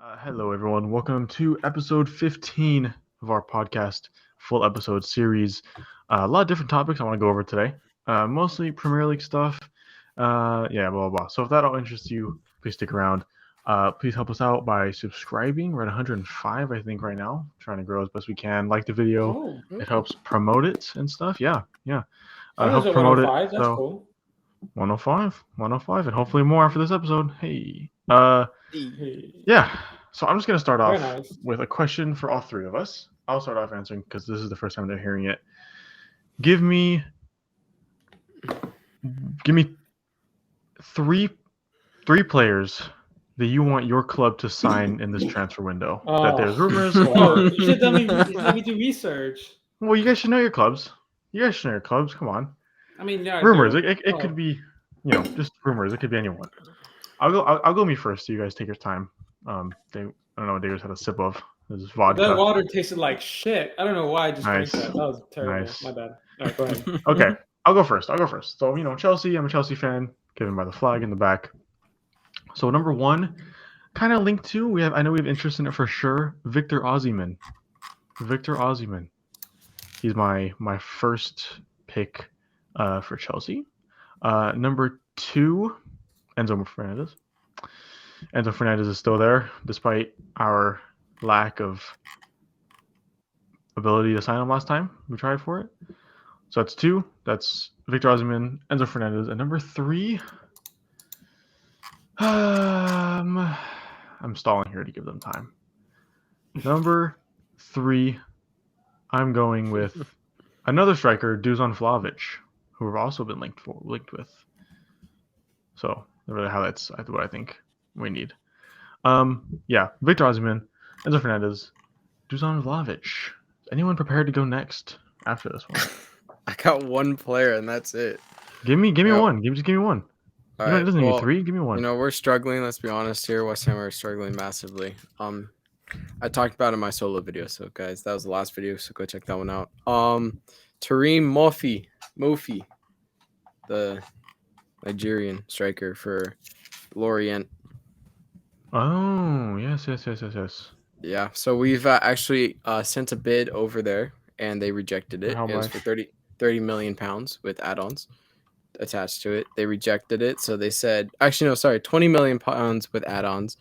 Hello, everyone. Welcome to episode 15 of our podcast, full episode series. A lot of different topics I want to go over today. Mostly Premier League stuff. Blah, blah, blah. So if that all interests you, please stick around. Please help us out by subscribing. We're at 105, I think, right now. Trying to grow as best we can. Like the video. It helps promote it and stuff. Yeah. Helps promote it. That's cool. 105, and hopefully more after this episode. Hey. Yeah. So I'm just going to start off with a question for all three of us. I'll start off answering because this is the first time they're hearing it. Give me three players that you want your club to sign in this transfer window. That there's rumors. You should let me do research. Well, you guys should know your clubs. Come on. I mean, yeah. Rumors. It could be, just rumors. It could be anyone. I'll go me first. So you guys take your time. I don't know what they just had a sip of. This is vodka. That water tasted like shit. I don't know why I just drank that. That was terrible. Nice. My bad. All right, go ahead. Okay, I'll go first. So, Chelsea. I'm a Chelsea fan, given by the flag in the back. So number one, kind of linked to. I know we have interest in it for sure. Victor Osimhen. He's my first pick for Chelsea. Number two, Enzo Fernandez. Enzo Fernandez is still there, despite our lack of ability to sign him last time we tried for it. So that's two. That's Victor Osimhen, Enzo Fernandez. And number three, I'm stalling here to give them time. Number three, I'm going with another striker, Dusan Vlahovic, who we've also been linked with. So really that's what I think we need. Victor Osimhen, Enzo Fernandez, Dusan Vlahovic. Is anyone prepared to go next after this one? I got one player and that's it. Give me one. Just give me one. It doesn't need three. Give me one. We're struggling. Let's be honest here. West Ham are struggling massively. I talked about it in my solo video. So guys, that was the last video. So go check that one out. Tareem Mofi, the Nigerian striker for Lorient. Oh, yes. Yeah, so we've actually sent a bid over there, and they rejected it. It was for 30 million pounds with add-ons attached to it. They rejected it, so they said, 20 million pounds with add-ons,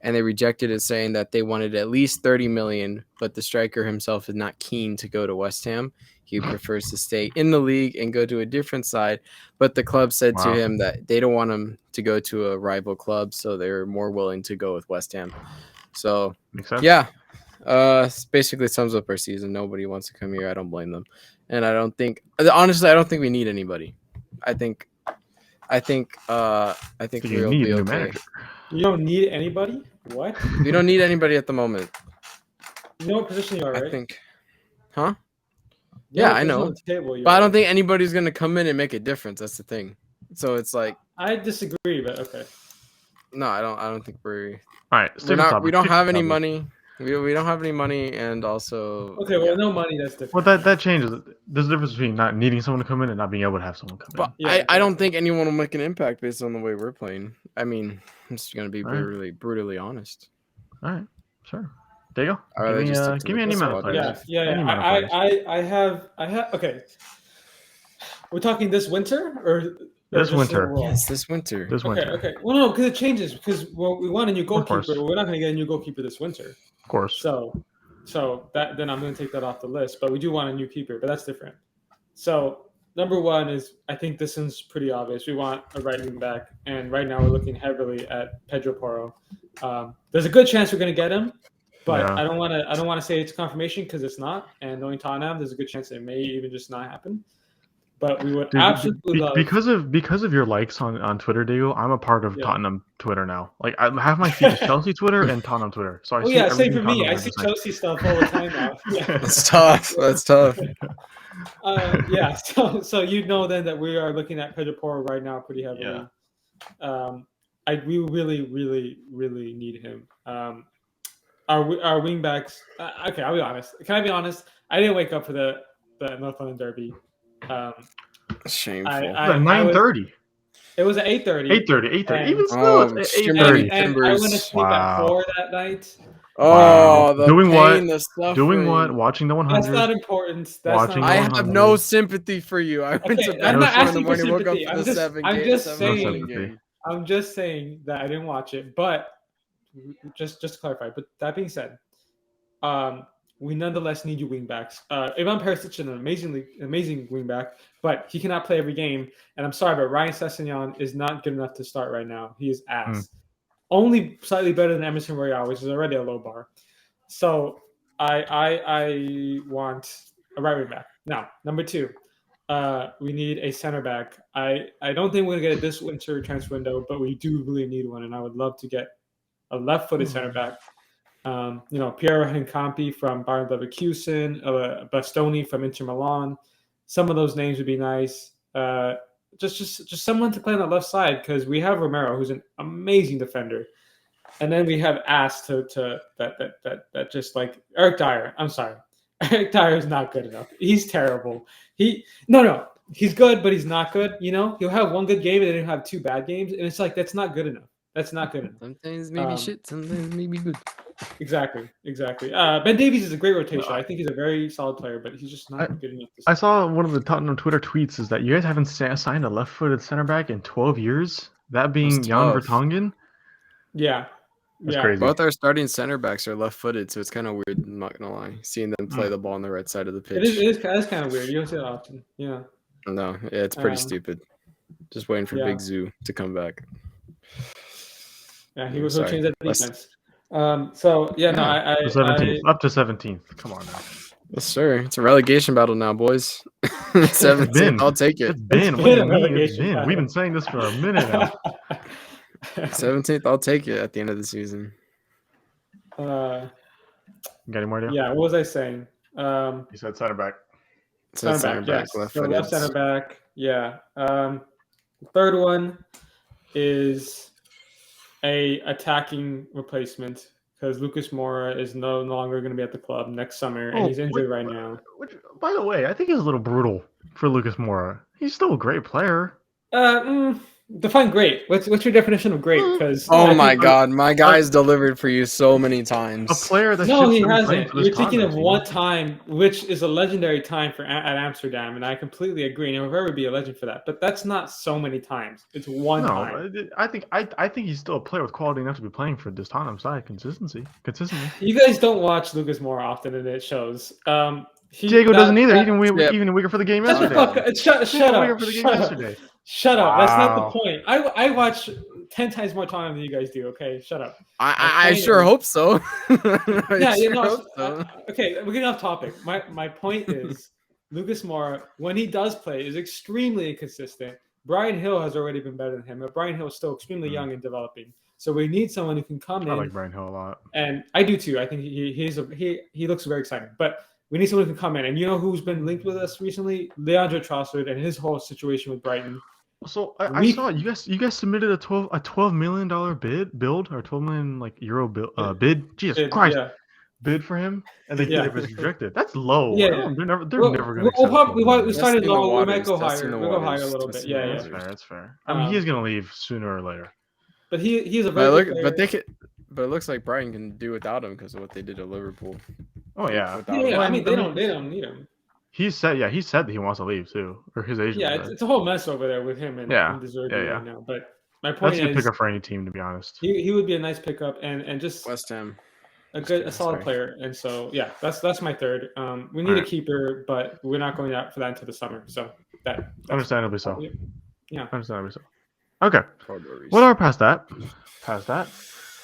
and they rejected it, saying that they wanted at least 30 million, but the striker himself is not keen to go to West Ham. He prefers to stay in the league and go to a different side. But the club said to him that they don't want him to go to a rival club, so they're more willing to go with West Ham. So, basically sums up our season. Nobody wants to come here. I don't blame them. And I don't think we need anybody. I think we'll be okay. Manager. You don't need anybody? What? We don't need anybody at the moment. You know what position you are, right? I think. Huh? Yeah, I know. But I don't think anybody's going to come in and make a difference. That's the thing. So it's like. I disagree, but okay. No, I don't think we're. All right. We don't have any money. We don't have any money, and also. Okay, well, no money. That's different. Well, that changes. There's a difference between not needing someone to come in and not being able to have someone come in. But I don't think anyone will make an impact based on the way we're playing. I mean, I'm just gonna be brutally honest. All right, sure. There you go. Give me any amount of players. I have. Okay. We're talking this winter or. This winter. Yes, this winter. Okay. Well, no, because it changes. Because we want a new goalkeeper. But we're not going to get a new goalkeeper this winter. Of course. So then I'm going to take that off the list. But we do want a new keeper. But that's different. So number one is, I think this one's pretty obvious. We want a right wing back, and right now we're looking heavily at Pedro Porro. There's a good chance we're going to get him, but I don't want to say it's confirmation because it's not. And knowing Tottenham, there's a good chance it may even just not happen. But we would absolutely love because of your likes on Twitter, Diego. I'm a part of Tottenham Twitter now. Like I have my feed Chelsea Twitter and Tottenham Twitter. So same for me. I see Chelsea stuff all the time now. Yeah. That's tough. So you know then that we are looking at Pedro Porro right now pretty heavily. Yeah. We really need him. Our wing backs. Okay, I'll be honest. Can I be honest? I didn't wake up for the North London derby. Shameful. 9:30. It was at 8:30. 8:30. Even still, Oh, it's shimmering 8:30. And I went to timbers. sleep at 4 that night. Oh, the Doing pain, what? the suffering. Doing what? Watching the 100. That's not important. Watching I the have 100. no sympathy for you. I went to Okay, bed I'm at not 4 in the asking for morning, woke up sympathy. for the I'm just 7 saying. game. I'm just saying that I didn't watch it. But just to clarify. But that being said, we nonetheless need you wingbacks. Ivan Perisic is an amazing wingback, but he cannot play every game. And I'm sorry, but Ryan Sessegnon is not good enough to start right now. He is ass. Only slightly better than Emerson Royale, which is already a low bar. So I want a right wing back. Now, number 2, we need a center back. I don't think we're gonna get it this winter transfer window, but we do really need one, and I would love to get a left-footed center back. Piero Hincampi from Bayern Leverkusen, Bastoni from Inter Milan. Some of those names would be nice. Just someone to play on the left side, because we have Romero, who's an amazing defender, and then we have Ass that just like Eric Dyer. I'm sorry, Eric Dyer is not good enough. He's terrible. He's good, but he's not good. He'll have one good game and then he'll have 2 bad games, and it's like that's not good enough. That's not good enough. Sometimes maybe shit, sometimes maybe good. Exactly. Ben Davies is a great rotation. I think he's a very solid player, but he's just not good enough. I saw one of the Tottenham Twitter tweets is that you guys haven't signed a left-footed center back in 12 years. That being Jan Vertonghen. Yeah. That's crazy. Both our starting center backs are left-footed, so it's kind of weird. I'm not gonna lie, seeing them play the ball on the right side of the pitch. It is kind of weird. You don't see that often. Yeah. No, yeah, it's pretty stupid. Just waiting for Big Zoo to come back. Yeah, he will change that defense. Up to 17th. Come on now. Yes, sir. It's a relegation battle now, boys. 17th, I'll take it. It's been. What do you mean it's been? We've been saying this for a minute now. 17th, I'll take it at the end of the season. You got any more idea? Yeah, what was I saying? You said center back. Center back, yes. Left center back. Yeah. The third one is a attacking replacement, because Lucas Moura is no longer going to be at the club next summer, and he's injured right now. Which, by the way, I think is a little brutal for Lucas Moura. He's still a great player. Define great. What's your definition of great? Because my God, my guy's delivered for you so many times. A player that he hasn't. You're thinking of one time, which is a legendary time at Amsterdam, and I completely agree. And he'll forever be a legend for that. But that's not so many times. It's one time. I think he's still a player with quality enough to be playing for this Tottenham side consistently. You guys don't watch Lucas Moura often, and it shows. Diego doesn't either. Even weaker for the game yesterday. Shut up. Wow. That's not the point. I watch 10 times more time than you guys do. Okay, shut up. I sure hope so. Okay, we're getting off topic. My point is, Lucas Moura, when he does play, is extremely inconsistent. Brian Hill has already been better than him, but Brian Hill is still extremely young and developing. So we need someone who can come in. I like Brian Hill a lot, and I do too. I think he looks very exciting, but we need someone who can come in. And you know who's been linked with us recently? Leandro Trossard and his whole situation with Brighton. So I saw you guys submitted a $12 million build or 12 million euro bid. Jesus Christ, bid for him, and it was rejected. That's low. Yeah, they're never going to. We started low. We might go higher. We'll go higher a little bit. Yeah, that's fair. I mean, he's going to leave sooner or later. But he's a very good player. But it looks like Brighton can do without him because of what they did at Liverpool. Oh yeah. I mean, they don't need him. He said that he wants to leave too, or his agent. Yeah, it's a whole mess over there with him and Deserbi right now. But my point is, that's a pickup for any team, to be honest. He would be a nice pickup and just West Ham, a solid player. And so that's my third. We need a keeper, but we're not going out for that until the summer. So that's understandably so. Yeah, understandably so. Okay. What are past that?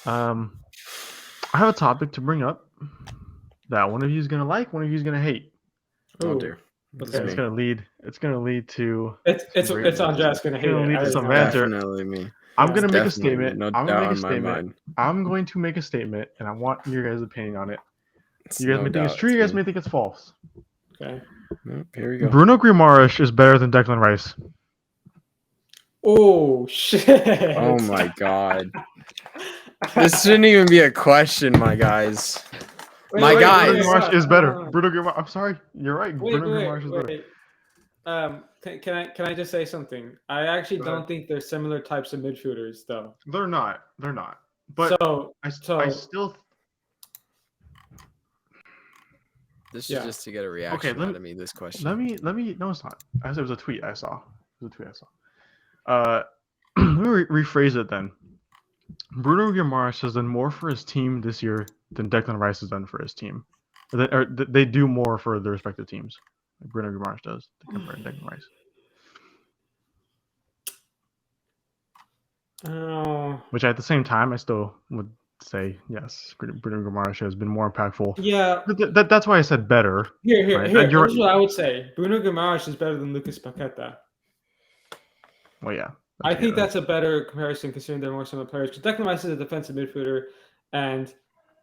I have a topic to bring up that one of you is gonna like, one of you is gonna hate. Oh dear. Okay. It's gonna lead to. It's Andres gonna hate. Lead to some banter. Definitely me. I'm gonna make a statement. No I'm doubt in my mind. I'm going to make a statement, and I want your guys' opinion on it. You guys may think it's true. You guys may think it's false. Okay. Here we go. Bruno Guimares is better than Declan Rice. Oh shit! Oh my God. This shouldn't even be a question, my guys. Bruno Guimares is better. Bruno Guimares. I'm sorry. You're right. Bruno Guimares is better. Can I just say something? I actually don't think they're similar types of midfielders, though. They're not. But I still. This is just to get a reaction out of me. This question. Let me. No, it's not. It was a tweet I saw. Let me rephrase it then. Bruno Guimares has done more for his team this year than Declan Rice has done for his team. They do more for their respective teams. Like Bruno Guimares does compared to Declan Rice. Oh. Which at the same time, I still would say yes. Bruno Guimares has been more impactful. Yeah, that's why I said better. Here. Here's what I would say: Bruno Guimares is better than Lucas Paqueta. Well, yeah. I think that's a better comparison considering they're more similar players. Because Declan Rice is a defensive midfielder, and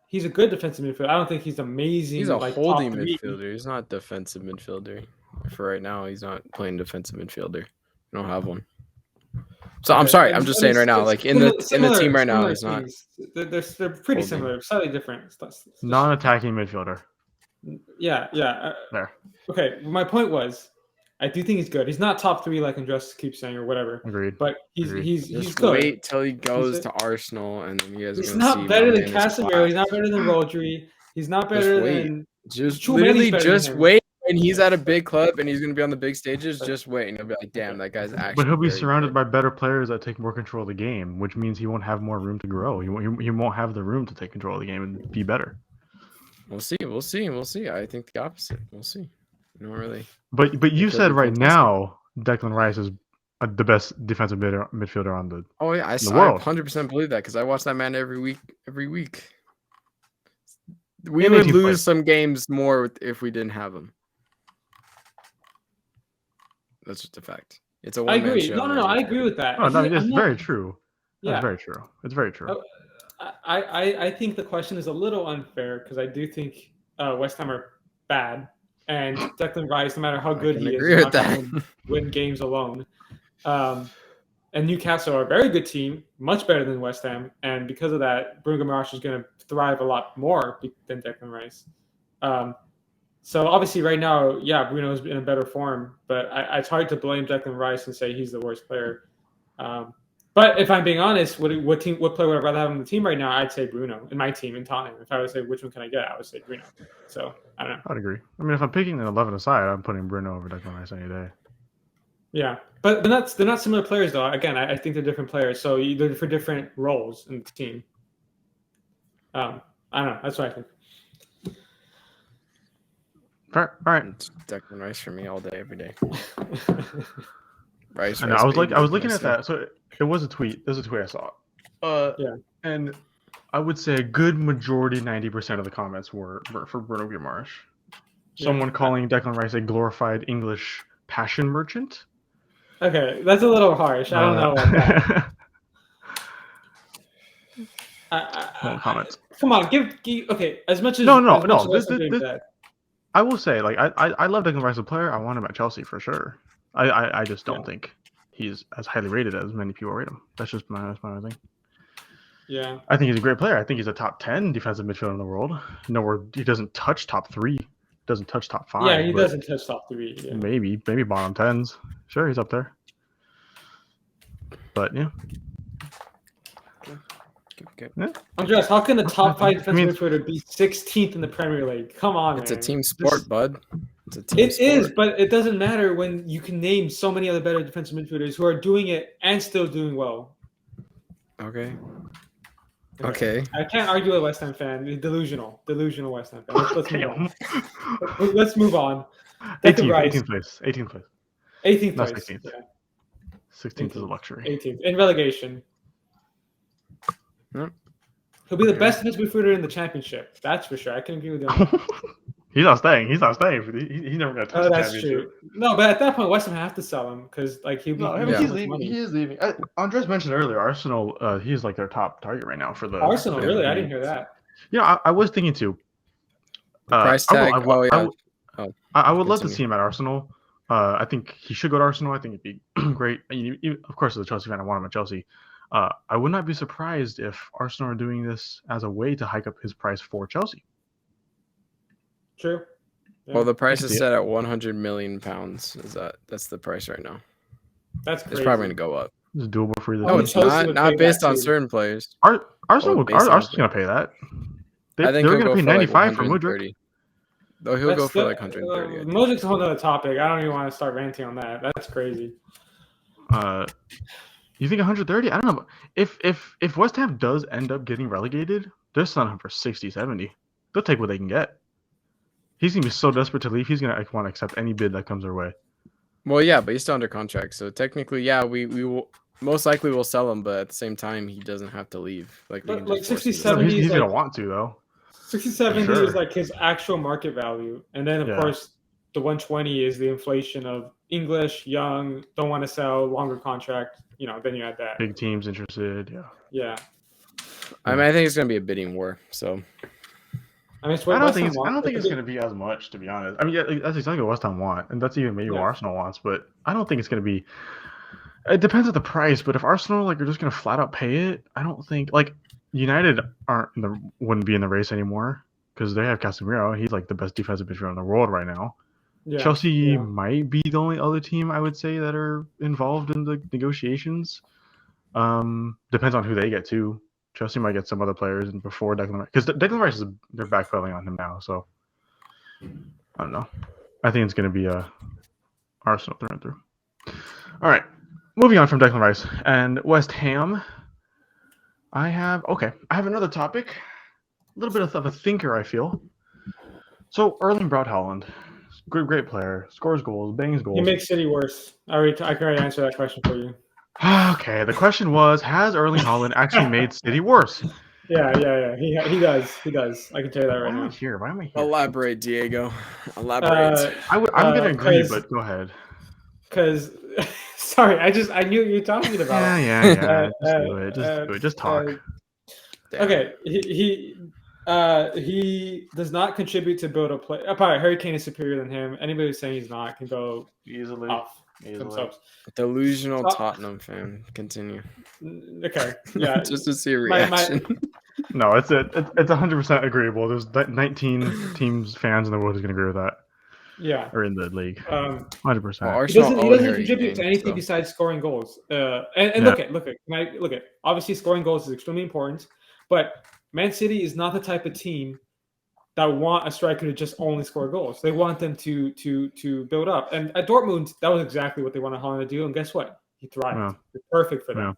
he's a good defensive midfielder. I don't think he's amazing. He's a holding midfielder. He's not a defensive midfielder. For right now, he's not playing defensive midfielder. I don't have one. So I'm sorry. I'm just saying right now, like in the team right now, he's not. They're pretty similar, slightly different. Non-attacking midfielder. Yeah. There. Okay, my point was, I do think he's good. He's not top 3 like Andres keeps saying or whatever. Agreed. But he's good. Wait till he goes to Arsenal, and then you guys. He's not better than Casemiro. He's not better than Rodri. He's not better than. Just wait. And he's at a big club, and he's going to be on the big stages. Just wait, and he'll be like, "Damn, that guy's actually." But he'll be surrounded by better players that take more control of the game, which means he won't have more room to grow. He won't have the room to take control of the game and be better. We'll see. I think the opposite. We'll see. No, really. But you said right now Declan Rice is the best defensive midfielder on the. Oh yeah, I 100% believe that because I watch that man every week. We would lose some games more if we didn't have him. That's just a fact. It's a one-man show. No, I agree with that. Oh, no, it's very true. Yeah. That's very true. It's very true. I think the question is a little unfair because I do think West Ham are bad, and Declan Rice, no matter how good he is, not going to win games alone. And Newcastle are a very good team, much better than West Ham, and because of that, Bruno Guimares is going to thrive a lot more than Declan Rice. So obviously right now, Bruno's in a better form, but it's hard to blame Declan Rice and say he's the worst player. But if I'm being honest, what player would I rather have on the team right now? I'd say Bruno in my team in Tottenham. If I would say which one can I get, I would say Bruno. So I don't know. I'd agree. I mean, if I'm picking an 11 aside, I'm putting Bruno over Declan Rice any day. Yeah, but they're not similar players though. Again, I think they're different players, so they're for different roles in the team. I don't know. That's what I think. All right. It's Declan Rice for me all day, every day. Rice. I was looking at that. So it was a tweet. There's a tweet I saw. And I would say a good majority, 90% of the comments were for Bruno Guimares. Someone calling Declan Rice a glorified English passion merchant. Okay, that's a little harsh. I don't know about that. Comments. Come on, give okay. As much as no. I will say, like, I love Declan Rice as a player. I want him at Chelsea for sure. I just don't think he's as highly rated as many people rate him. That's just my thing. Yeah. I think he's a great player. I think he's a top 10 defensive midfielder in the world. Nowhere he doesn't touch top 3. Doesn't touch top 5. Yeah, he doesn't touch top 3. Yeah. Maybe bottom 10s. Sure, he's up there. But yeah. Andres, how can the top 5 defensive midfielder be 16th in the Premier League? Come on, it's a team sport, bud. It's a team It is, but it doesn't matter when you can name so many other better defensive midfielders who are doing it and still doing well. Okay. I can't argue with a West Ham fan. Delusional West Ham fan. Let's move on. Let's move on. 18th place. 18th place. 18th Not place. 16th. Yeah. 16th is a luxury. 18th in relegation. Yep. He'll be the best defensive midfielder in the championship. That's for sure. I can agree with you. He's not staying. He's never gonna touch the that's championship. true. No, but at that point, West Ham have to sell him because he'll be. No, he's leaving. He is leaving. Andres mentioned earlier, Arsenal. He's like their top target right now for the Arsenal. Really, I didn't hear that. Yeah, I was thinking too. Price tag. I would love to see him at Arsenal. I think he should go to Arsenal. I think it'd be great. Of course, as a Chelsea fan, I want him at Chelsea. I would not be surprised if Arsenal are doing this as a way to hike up his price for Chelsea. True. Yeah. Well, the price is set at 100 million pounds. That's the price right now? That's crazy. It's probably gonna go up. It's doable for either. No, it's not based on certain players. Arsenal's gonna pay that. I think they're gonna pay 95 for Mudryk. Though he'll go for like 130. Mudryk's a whole other topic. I don't even want to start ranting on that. That's crazy. You think 130? I don't know. If West Ham does end up getting relegated, they're selling him for 60, 70. They'll take what they can get. He's gonna be so desperate to leave. He's gonna want to accept any bid that comes their way. Well, yeah, but he's still under contract, so technically, yeah, we will most likely will sell him, but at the same time, he doesn't have to leave. Like 60, 70. He's gonna want to though. 60, 70 is like his actual market value, and then of course the 120 is the inflation of English, young, don't want to sell, longer contract. Then you add that. Big teams interested. Yeah. I mean, I think it's gonna be a bidding war. So. I don't think it's going to be as much, to be honest. I mean, yeah, that's exactly what West Ham want, and that's even maybe what Arsenal wants. But I don't think it's going to be. It depends on the price. But if Arsenal are just going to flat out pay it, I don't think United wouldn't be in the race anymore because they have Casemiro. He's like the best defensive midfielder in the world right now. Yeah, Chelsea might be the only other team I would say that are involved in the negotiations. Depends on who they get too. Chelsea might get some other players before Declan Rice, because Declan Rice they're backpedaling on him now. So I don't know. I think it's going to be Arsenal through and through. All right, moving on from Declan Rice and West Ham. I have another topic. A little bit of a thinker, I feel. So Erling Haaland, great player, scores goals, bangs goals. He makes City worse. I can already answer that question for you. Okay, the question was, has Erling Haaland actually made City worse? Yeah. He does. I can tell you that right now. Why am I here? Elaborate, Diego. Elaborate. I'm gonna agree, but go ahead. Because, sorry, I knew what you were talking about. Yeah. Just do it. Just talk. Okay, he does not contribute to build a play. Apparently, Harry Kane is superior than him. Anybody who's saying he's not can go easily off themselves. Delusional Tottenham fan. Continue. Okay, yeah. Just to see a reaction. No, it's 100% agreeable. There's 19 teams fans in the world who's gonna agree with that. Yeah, or in the league. 100%. Well, he doesn't contribute to anything besides scoring goals. And look at. Obviously, scoring goals is extremely important, but Man City is not the type of team that want a striker to just only score goals. They want them to build up. And at Dortmund, that was exactly what they wanted Haaland to do. And guess what? He thrived. Yeah. It's perfect for them. Yeah.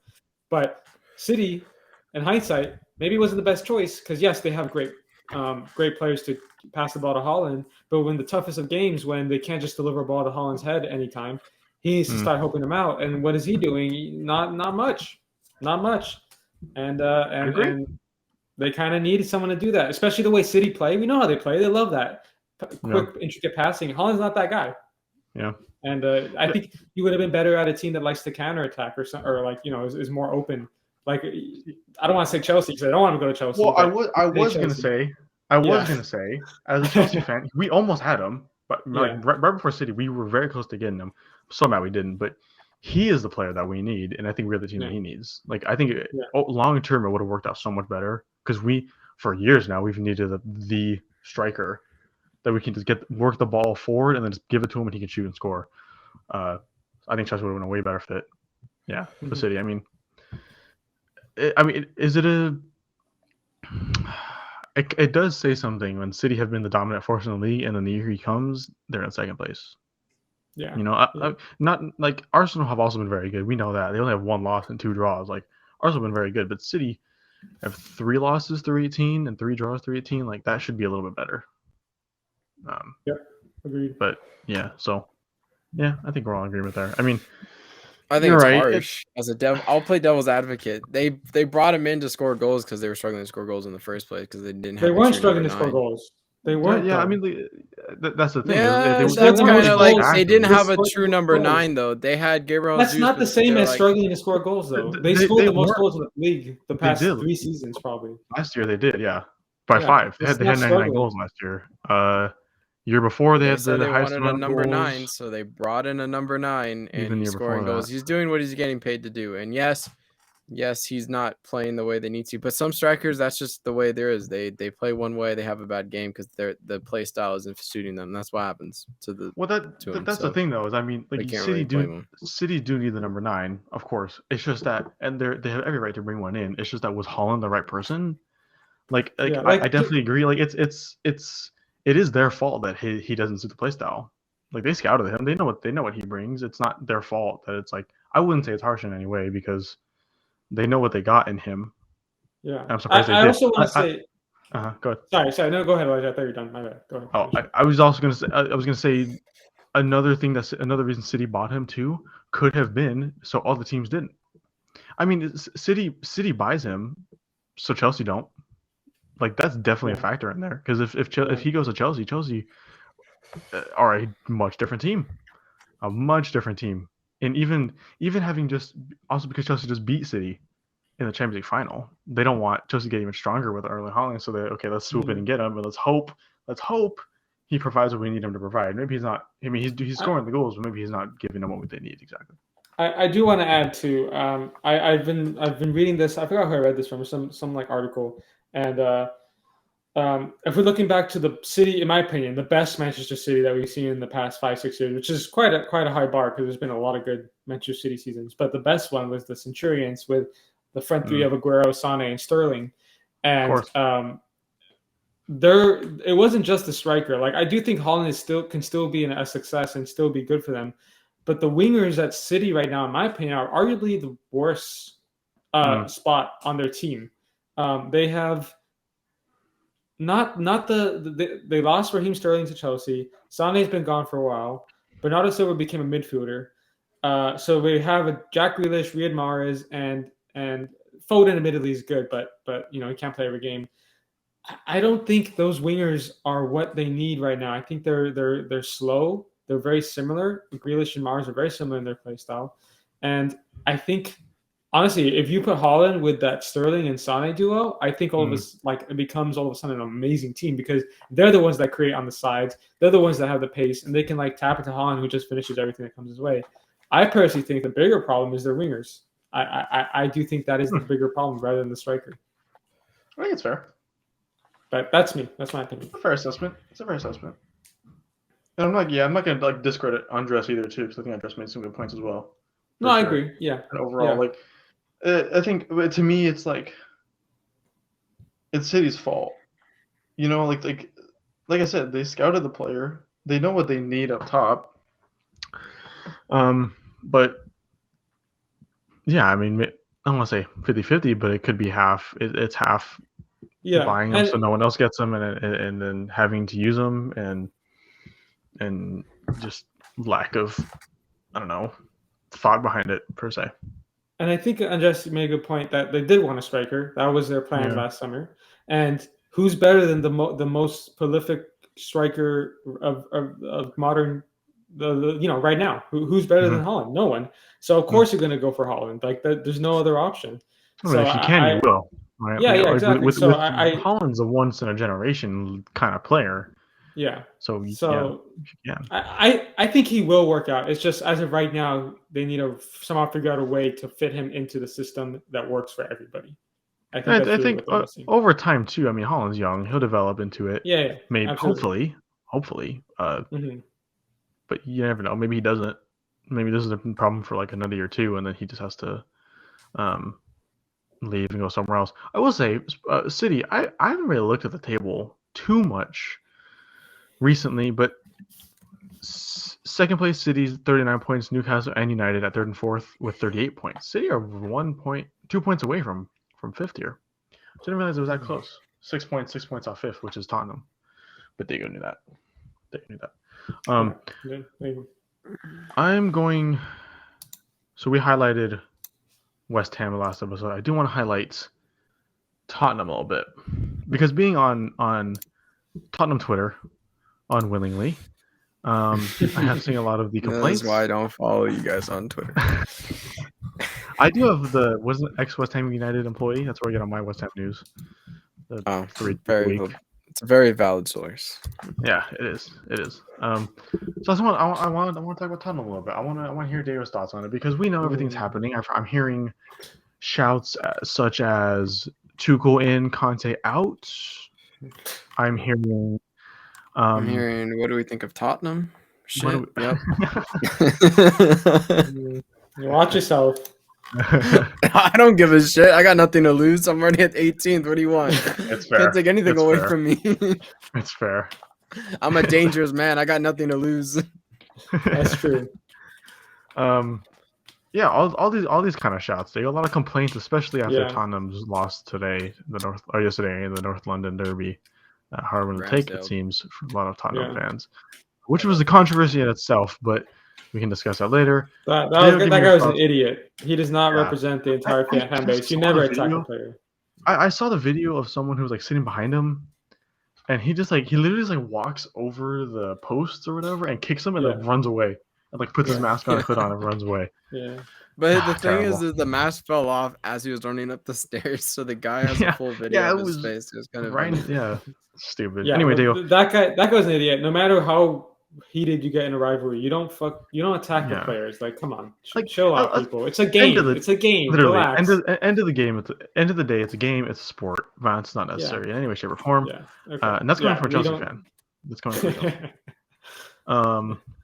But City, in hindsight, maybe it wasn't the best choice because, yes, they have great players to pass the ball to Haaland. But when the toughest of games, when they can't just deliver a ball to Haaland's head anytime, he needs to start helping them out. And what is he doing? Not much. And they kind of needed someone to do that, especially the way City play. We know how they play. They love that quick, intricate passing. Haaland's not that guy. Yeah. And I think he would have been better at a team that likes to counterattack is more open. Like, I don't want to say Chelsea because I don't want to go to Chelsea. Well, I was going to say, as a Chelsea fan, we almost had him, but right before City, we were very close to getting him. So mad we didn't, but he is the player that we need, and I think we're the team that he needs. Like, I think long term it would have worked out so much better because for years now, we've needed the striker that we can just work the ball forward and then just give it to him and he can shoot and score. I think Chelsea would have been a way better fit. Yeah, the City. I mean, is it a? It does say something when City have been the dominant force in the league, and then the year he comes, they're in second place. Yeah, not like Arsenal have also been very good. We know that they only have 1 loss and 2 draws. Like Arsenal have been very good, but City have 3 losses through 18 and 3 draws through 18. Like that should be a little bit better. Agreed. But yeah, so yeah, I think we're all in agreement there. I mean, I think it's harsh. I'll play devil's advocate. They brought him in to score goals because they were struggling to score goals in the first place because they didn't. They weren't struggling to score goals. They weren't. Yeah, I mean, that's the thing. Yeah, that's kind of like they didn't have a true number 9 though. They had Gabriel. That's not the same as struggling to score goals though. They scored the most goals in the league the past 3 seasons probably. Last year they did, by 5. They had 99 goals last year. Year before they had the highest wanted a number 9, so they brought in a number 9 and he's scoring goals. He's doing what he's getting paid to do. And yes, yes, he's not playing the way they need to. But some strikers, that's just the way there is. They play one way, they have a bad game because the play style isn't suiting them. That's what happens to the. Well, that's the thing though. Is I mean, like City do need the number 9, of course. It's just that, and they have every right to bring one in. It's just that was Haaland the right person? I definitely agree. Like it is their fault that he doesn't suit the play style. Like they scouted him. They know what he brings. It's not their fault that it's like, I wouldn't say it's harsh in any way because they know what they got in him. Yeah. I'm surprised I also want to say. Go ahead. Sorry. No, go ahead, Elijah. I thought you were done. My bad. Go ahead. Oh, I was also gonna say another reason City bought him too could have been so all the teams didn't. I mean, City buys him, so Chelsea don't. Like that's definitely a factor in there because if he goes to Chelsea are a much different team, and even having just also because Chelsea just beat City in the Champions League final, they don't want Chelsea to get even stronger with Erling Haaland. So let's swoop in and get him, and let's hope he provides what we need him to provide. Maybe he's not. I mean, he's scoring the goals, but maybe he's not giving them what they need exactly. I do want to add to. I've been reading this. I forgot who I read this from. Some like article, and if we're looking back to the City, in my opinion, the best Manchester City that we've seen in the past 5-6 years, which is quite a high bar because there's been a lot of good Manchester City seasons. But the best one was the Centurions with the front three of Aguero, Sané, and Sterling, and it wasn't just the striker. Like I do think Haaland can still be a success and still be good for them. But the wingers at City right now, in my opinion, are arguably the worst spot on their team. They have they lost Raheem Sterling to Chelsea. Sané's been gone for a while. Bernardo Silva became a midfielder. So we have Jack Grealish, Riyad Mahrez, and Foden admittedly is good, but he can't play every game. I don't think those wingers are what they need right now. I think they're slow. They're very similar. Grealish and Mahrez are very similar in their play style. And I think, honestly, if you put Haaland with that Sterling and Sané duo, I think it becomes all of a sudden an amazing team because they're the ones that create on the sides. They're the ones that have the pace, and they can tap into Haaland, who just finishes everything that comes his way. I personally think the bigger problem is their wingers. I do think that is the bigger problem rather than the striker. I think it's fair. But that's me. That's my opinion. It's a fair assessment. And I'm not gonna discredit Andres either too, because I think Andres made some good points as well. No, I agree. Yeah. And overall, I think to me, it's it's City's fault. Like I said, they scouted the player. They know what they need up top. But yeah, I mean, I don't want to say 50-50, but it could be half. It's half buying them so no one else gets them, and then having to use them, and just lack of, I don't know, thought behind it per se. And I think Andres made a good point that they did want a striker. That was their plan last summer. And who's better than the most prolific striker of modern, right now? Who's better than Haaland? No one. So of course you're going to go for Haaland. There's no other option. So if you can, you will. Right? Yeah, exactly. With Haaland's a once in a generation kind of player. Yeah. So yeah. I think he will work out. It's just as of right now, they need to somehow figure out a way to fit him into the system that works for everybody. I think over time too. I mean, Haaland's young; he'll develop into it. Yeah. Maybe, hopefully. But you never know. Maybe he doesn't. Maybe this is a problem for another year or two, and then he just has to leave and go somewhere else. I will say, City. I haven't really looked at the table too much recently, but second place City's 39 points, Newcastle and United at third and fourth with 38 points. City are 2 points away from fifth here. Didn't realize it was that close. 6 points off fifth, which is Tottenham. But Diego knew that. I'm going. So we highlighted West Ham the last episode. I do want to highlight Tottenham a little bit because being on Tottenham Twitter unwillingly, I have seen a lot of the complaints. That's why I don't follow you guys on Twitter. I do have wasn't ex-West Ham United employee. That's where I get on my West Ham news. It's a very valid source. Yeah, it is. So I want to talk about Tottenham a little bit. I want to hear Diego's thoughts on it because we know everything's happening. I'm hearing shouts such as Tuchel in, Conte out. I'm hearing. What do we think of Tottenham? Shit. Yep. Watch yourself. I don't give a shit. I got nothing to lose. I'm already at 18th. What do you want? It's fair. Can't take anything away from me. It's fair. I'm a dangerous man. I got nothing to lose. That's true. Yeah, all these kind of shouts. They got a lot of complaints, especially after Tottenham's lost today, yesterday in the North London Derby. Hard one to take, it seems, for a lot of Tottenham fans, which was a controversy in itself, but we can discuss that later. That guy was an idiot. He does not represent the entire fan base. You never attack a player. I saw the video of someone who was like sitting behind him, and he literally just like walks over the posts or whatever and kicks them and then runs away and like puts his mask on and hood on and runs away. Yeah. But the thing is that the mask fell off as he was running up the stairs, so the guy has a full video of his face. It was kind of stupid. Yeah, anyway, that guy's an idiot. No matter how heated you get in a rivalry, you don't attack the players. Like, come on, chill out, people. It's a game. It's a game. Literally, relax. end of the game. At the end of the day, it's a game. It's a sport. Violence is not necessary in any way, shape, or form. Yeah. Okay. And that's coming from a Chelsea fan. That's coming from Chelsea.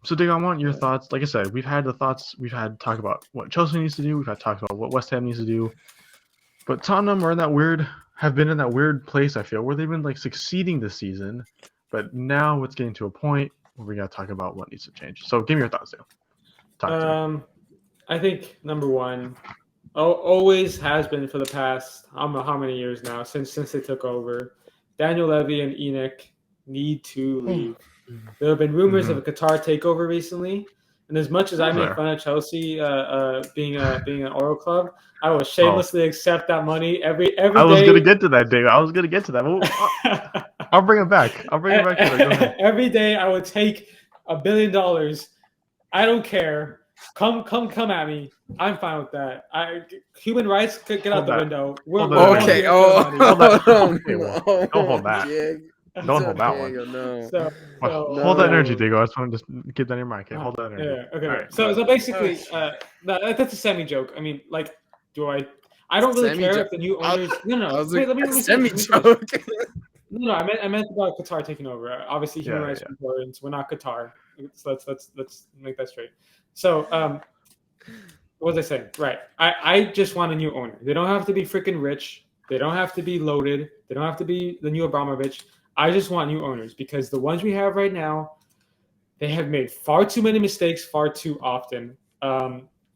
So Dig, I want your thoughts. Like I said, we've had talk about what Chelsea needs to do. We've had talks about what West Ham needs to do. But Tottenham have been in that weird place, I feel, where they've been like succeeding this season, but now it's getting to a point where we got to talk about what needs to change. So give me your thoughts, Dale. I think number one, always has been for the past I don't know how many years now since they took over. Daniel Levy and Enoch need to leave. There have been rumors of a Qatar takeover recently, and as much as I make fun of Chelsea being an oil club, I will shamelessly accept that money every day. I was going to get to that, Dave. I was going to get to that. I'll bring it back. Go ahead. Every day I would take $1 billion. I don't care. Come at me. I'm fine with that. Human rights could get out the window. Okay. Don't hold that. Don't hold that one. No. Hold that energy, Diego. I just want to just get that in your mind. Okay, hold that energy. Yeah. Okay. Right. So basically, that's a semi joke. I mean, like, I don't really care if the new owners. No. Wait, let me semi joke. No, I meant about Qatar taking over. Obviously, human rights are important. We're not Qatar. So let's make that straight. So, what was I saying? Right. I just want a new owner. They don't have to be freaking rich. They don't have to be loaded. They don't have to be the new Abramovich. I just want new owners because the ones we have right now, they have made far too many mistakes far too often.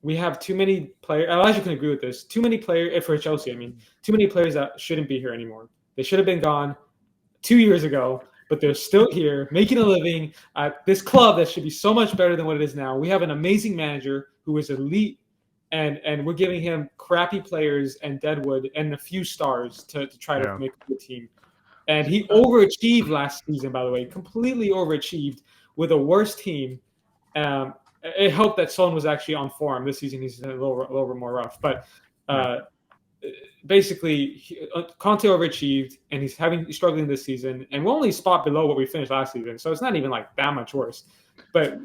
We have too many players. Elijah can agree with this. Too many players for Chelsea. I mean, too many players that shouldn't be here anymore. They should have been gone 2 years ago, but they're still here making a living at this club that should be so much better than what it is now. We have an amazing manager who is elite, and we're giving him crappy players and deadwood and a few stars to try to make a good team. And he overachieved last season, by the way, completely overachieved with a worse team. It helped that Son was actually on form this season. He's a little bit more rough, but basically, Conte overachieved, and he's struggling this season. And we're only a spot below what we finished last season, so it's not even like that much worse. But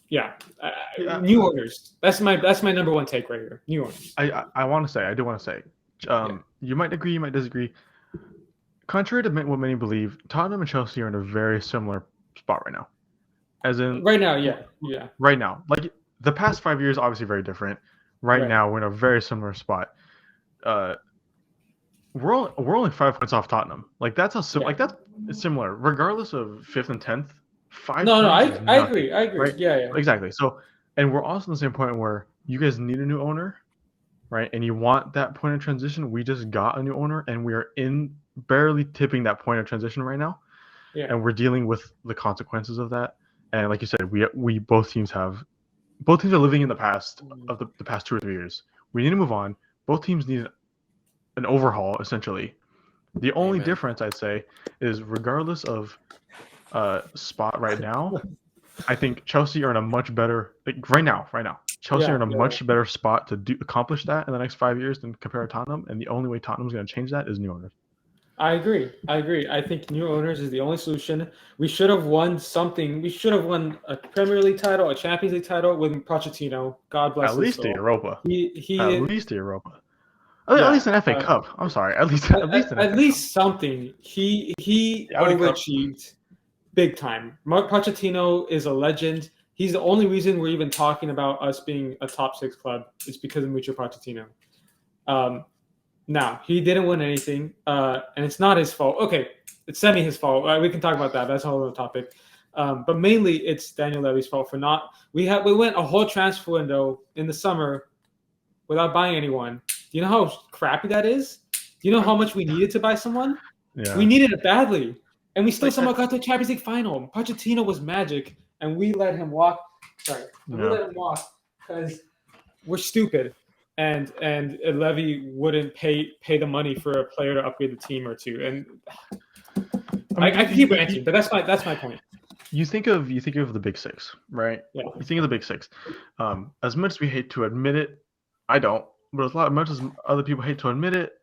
new owners. That's my number one take right here. New owners. I do want to say, you might agree, you might disagree. Contrary to what many believe, Tottenham and Chelsea are in a very similar spot right now. As in right now, right now, like the past 5 years, obviously very different. Right now, we're in a very similar spot. We're only 5 points off Tottenham. Like that's that's similar, regardless of 5th and 10th. I agree. Right? Yeah. Exactly. So, and we're also in the same point where you guys need a new owner, right? And you want that point of transition. We just got a new owner, and we are barely tipping that point of transition right now. Yeah. And we're dealing with the consequences of that. And like you said, we both teams are living in the past of the past 2 or 3 years. We need to move on. Both teams need an overhaul, essentially. The only difference, I'd say, is regardless of spot right now, I think Chelsea are in a much better right now. Chelsea are in a much better spot to accomplish that in the next 5 years than compared to Tottenham. And the only way Tottenham's going to change that is new owners. I agree. I think new owners is the only solution. We should have won something. We should have won a Premier League title, a Champions League title with Pochettino. God bless him. At least the Europa. He at least the Europa. At least an FA Cup. I'm sorry. At least at least something. He overachieved big time. Mark Pochettino is a legend. He's the only reason we're even talking about us being a top 6 club. It's because of Mauricio Pochettino. Now, he didn't win anything, and it's not his fault. Okay, it's semi his fault. We can talk about that. That's a whole other topic. But mainly, it's Daniel Levy's fault for not. We went a whole transfer window in the summer without buying anyone. Do you know how crappy that is? Do you know how much we needed to buy someone? Yeah. We needed it badly, and we still somehow got to the Champions League final. Pochettino was magic, and we let him walk. We let him walk because we're stupid. And Levy wouldn't pay the money for a player to upgrade the team or two. And I can keep ranting, but that's my point. You think of the big 6, right? Yeah. You think of the big 6. As much as we hate to admit it, I don't. But as much as other people hate to admit it,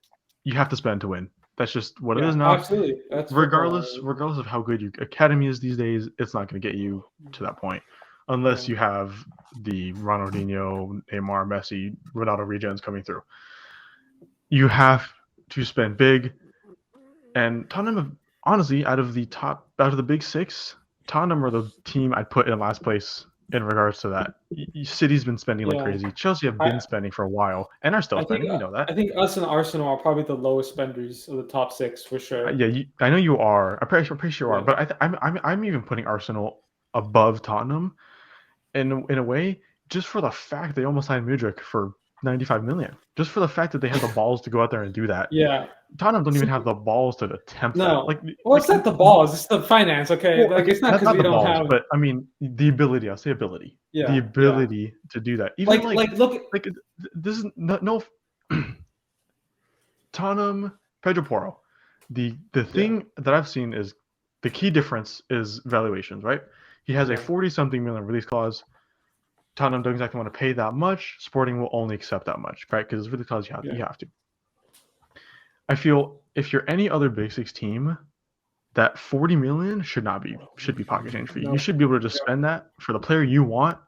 you have to spend to win. That's just what it is now. Absolutely. That's regardless of how good your academy is these days, it's not going to get you to that point. Unless you have the Ronaldinho, Neymar, Messi, Ronaldo regens coming through. You have to spend big. And Tottenham, honestly, out of the big 6, Tottenham are the team I'd put in last place in regards to that. City's been spending like crazy. Chelsea have been spending for a while and are still spending. You know that. I think us and Arsenal are probably the lowest spenders of the top 6 for sure. I know you are. I'm pretty sure you are. But I'm even putting Arsenal above Tottenham. In a way, just for the fact they almost signed Mudryk for 95 million. Just for the fact that they had the balls to go out there and do that. Yeah. Tottenham don't even have the balls to attempt that. It's not the balls, it's the finance, okay? Well, it's not because we don't have. But I mean, the ability. I'll say ability. Yeah. The ability to do that. Even look. This is no. Tottenham, Pedro Porro. The thing that I've seen is the key difference is valuations, right? He has a 40-something million release clause. Tottenham doesn't exactly want to pay that much. Sporting will only accept that much, right? Because it's release clause, you have to. I feel if you're any other Big 6 team, that 40 million should be pocket change for you. You should be able to just spend that for the player you want.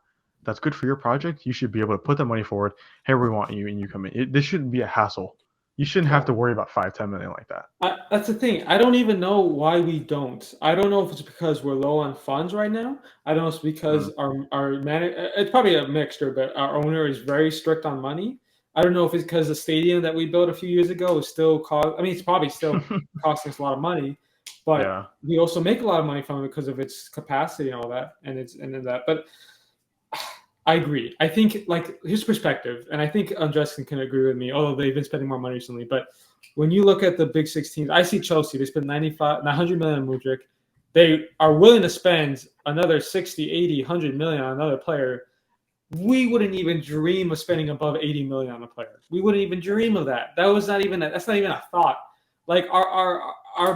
That's good for your project. You should be able to put that money forward. Hey, we want you, and you come in. This shouldn't be a hassle. You shouldn't have to worry about 5-10 million like that. That's the thing. I don't even know why we don't. I don't know if it's because we're low on funds right now. I don't know if it's because our manager. It's probably a mixture, but our owner is very strict on money. I don't know if it's because the stadium that we built a few years ago is still it's probably still costing us a lot of money, but we also make a lot of money from it because of its capacity and all that, But I agree. I think his perspective, and I think Andres can agree with me, although they've been spending more money recently. But when you look at the big 6 teams, I see Chelsea. They spend 900 million on Mudryk. They are willing to spend another 60, 80, 100 million on another player. We wouldn't even dream of spending above 80 million on a player. We wouldn't even dream of that. That's not even a thought. Like our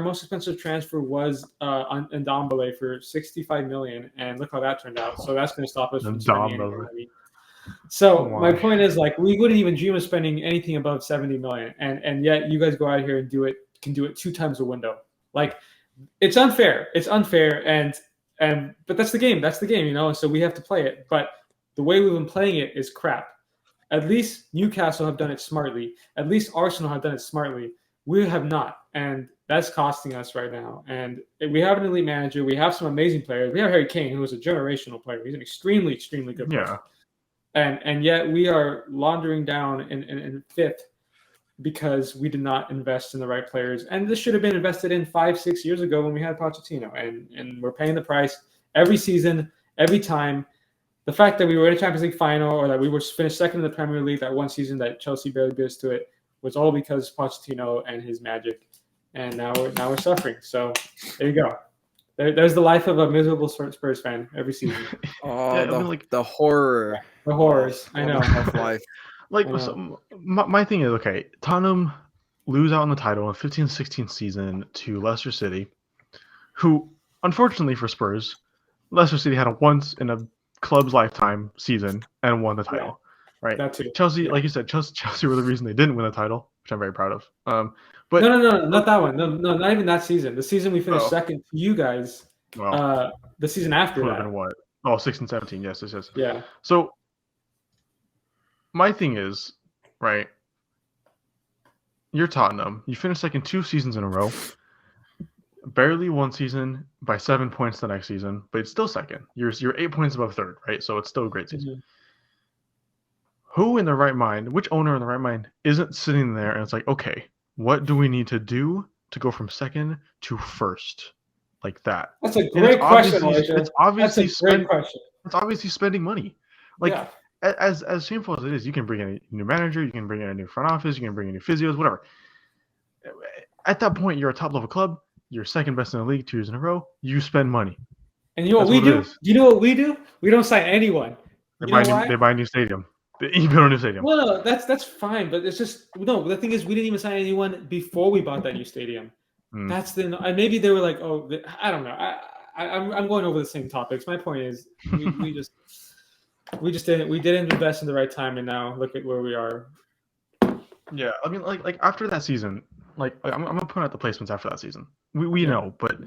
most expensive transfer was Ndombele for 65 million, and look how that turned out. So that's going to stop us from spending any money. So my point is, we wouldn't even dream of spending anything above 70 million, and yet you guys go out here and can do it 2 times a window. It's unfair. It's unfair, but that's the game. That's the game, and so we have to play it. But the way we've been playing it is crap. At least Newcastle have done it smartly. At least Arsenal have done it smartly. We have not, and that's costing us right now. And we have an elite manager. We have some amazing players. We have Harry Kane, who is a generational player. He's an extremely, extremely good player. Yeah. And yet we are laundering down in 5th because we did not invest in the right players. And this should have been invested in 5-6 years ago when we had Pochettino. And we're paying the price every season, every time. The fact that we were in a Champions League final, or that we were finished second in the Premier League that one season that Chelsea barely beat us to it, was all because Pochettino and his magic. And now we're suffering. So there you go. There's the life of a miserable Spurs fan every season. The horror. The horrors. I know. Of life. So my thing is, okay, Tottenham lose out on the title in 15-16 season to Leicester City, who, unfortunately for Spurs, Leicester City had a once in a club's lifetime season and won the title, right? That too. Chelsea, like you said, Chelsea were the reason they didn't win the title, which I'm very proud of. But no, not that one. No, not even that season. The season we finished second to you guys. The season after that. What? Oh, 16-17. Yes. Yeah. So my thing is, right, you're Tottenham. You finished second 2 seasons in a row. Barely one season by 7 points the next season, but it's still second. You're 8 points above third, right? So it's still a great season. Who in their right mind, which owner in the right mind isn't sitting there and it's like, okay, what do we need to do to go from second to first? Like that. That's a great question, Elijah. It's obviously That's a great question. It's obviously spending money. Like as shameful as it is, you can bring in a new manager, you can bring in a new front office, you can bring in new physios, whatever. At that point, you're a top level club. You're second best in the league 2 years in a row. You spend money. And you know what we do? You know what we do? We don't sign anyone. They buy a new stadium. You build a new stadium. Well, no, that's fine, but it's just no. The thing is, we didn't even sign anyone before we bought that new stadium. That's the. And maybe they were like, oh, I don't know. I'm going over the same topics. My point is, we just didn't invest in the right time, and now look at where we are. Yeah, I mean, like after that season, like I'm gonna point out the placements after that season. We know, but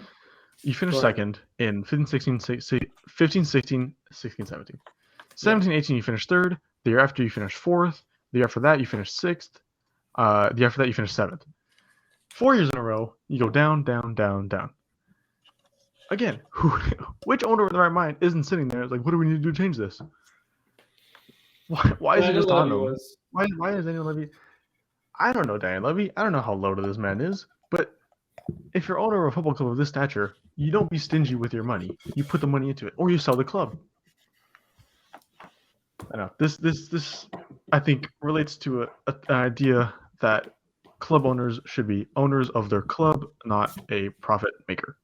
you finished second in 15, 16, 17. 17, 18, you finished third. The year after, you finished fourth. The year after that, you finished sixth. The year after that, you finished seventh. 4 years in a row, you go down, down, down, down. Again, which owner in the right mind isn't sitting there? It's like, what do we need to do to change this? Why is it just Tottenham? Why is Daniel Levy? I don't know Daniel Levy. I don't know how loaded this man is. But if you're owner of a football club of this stature, you don't be stingy with your money. You put the money into it, or you sell the club. I know this I think relates to an idea that club owners should be owners of their club, not a profit maker.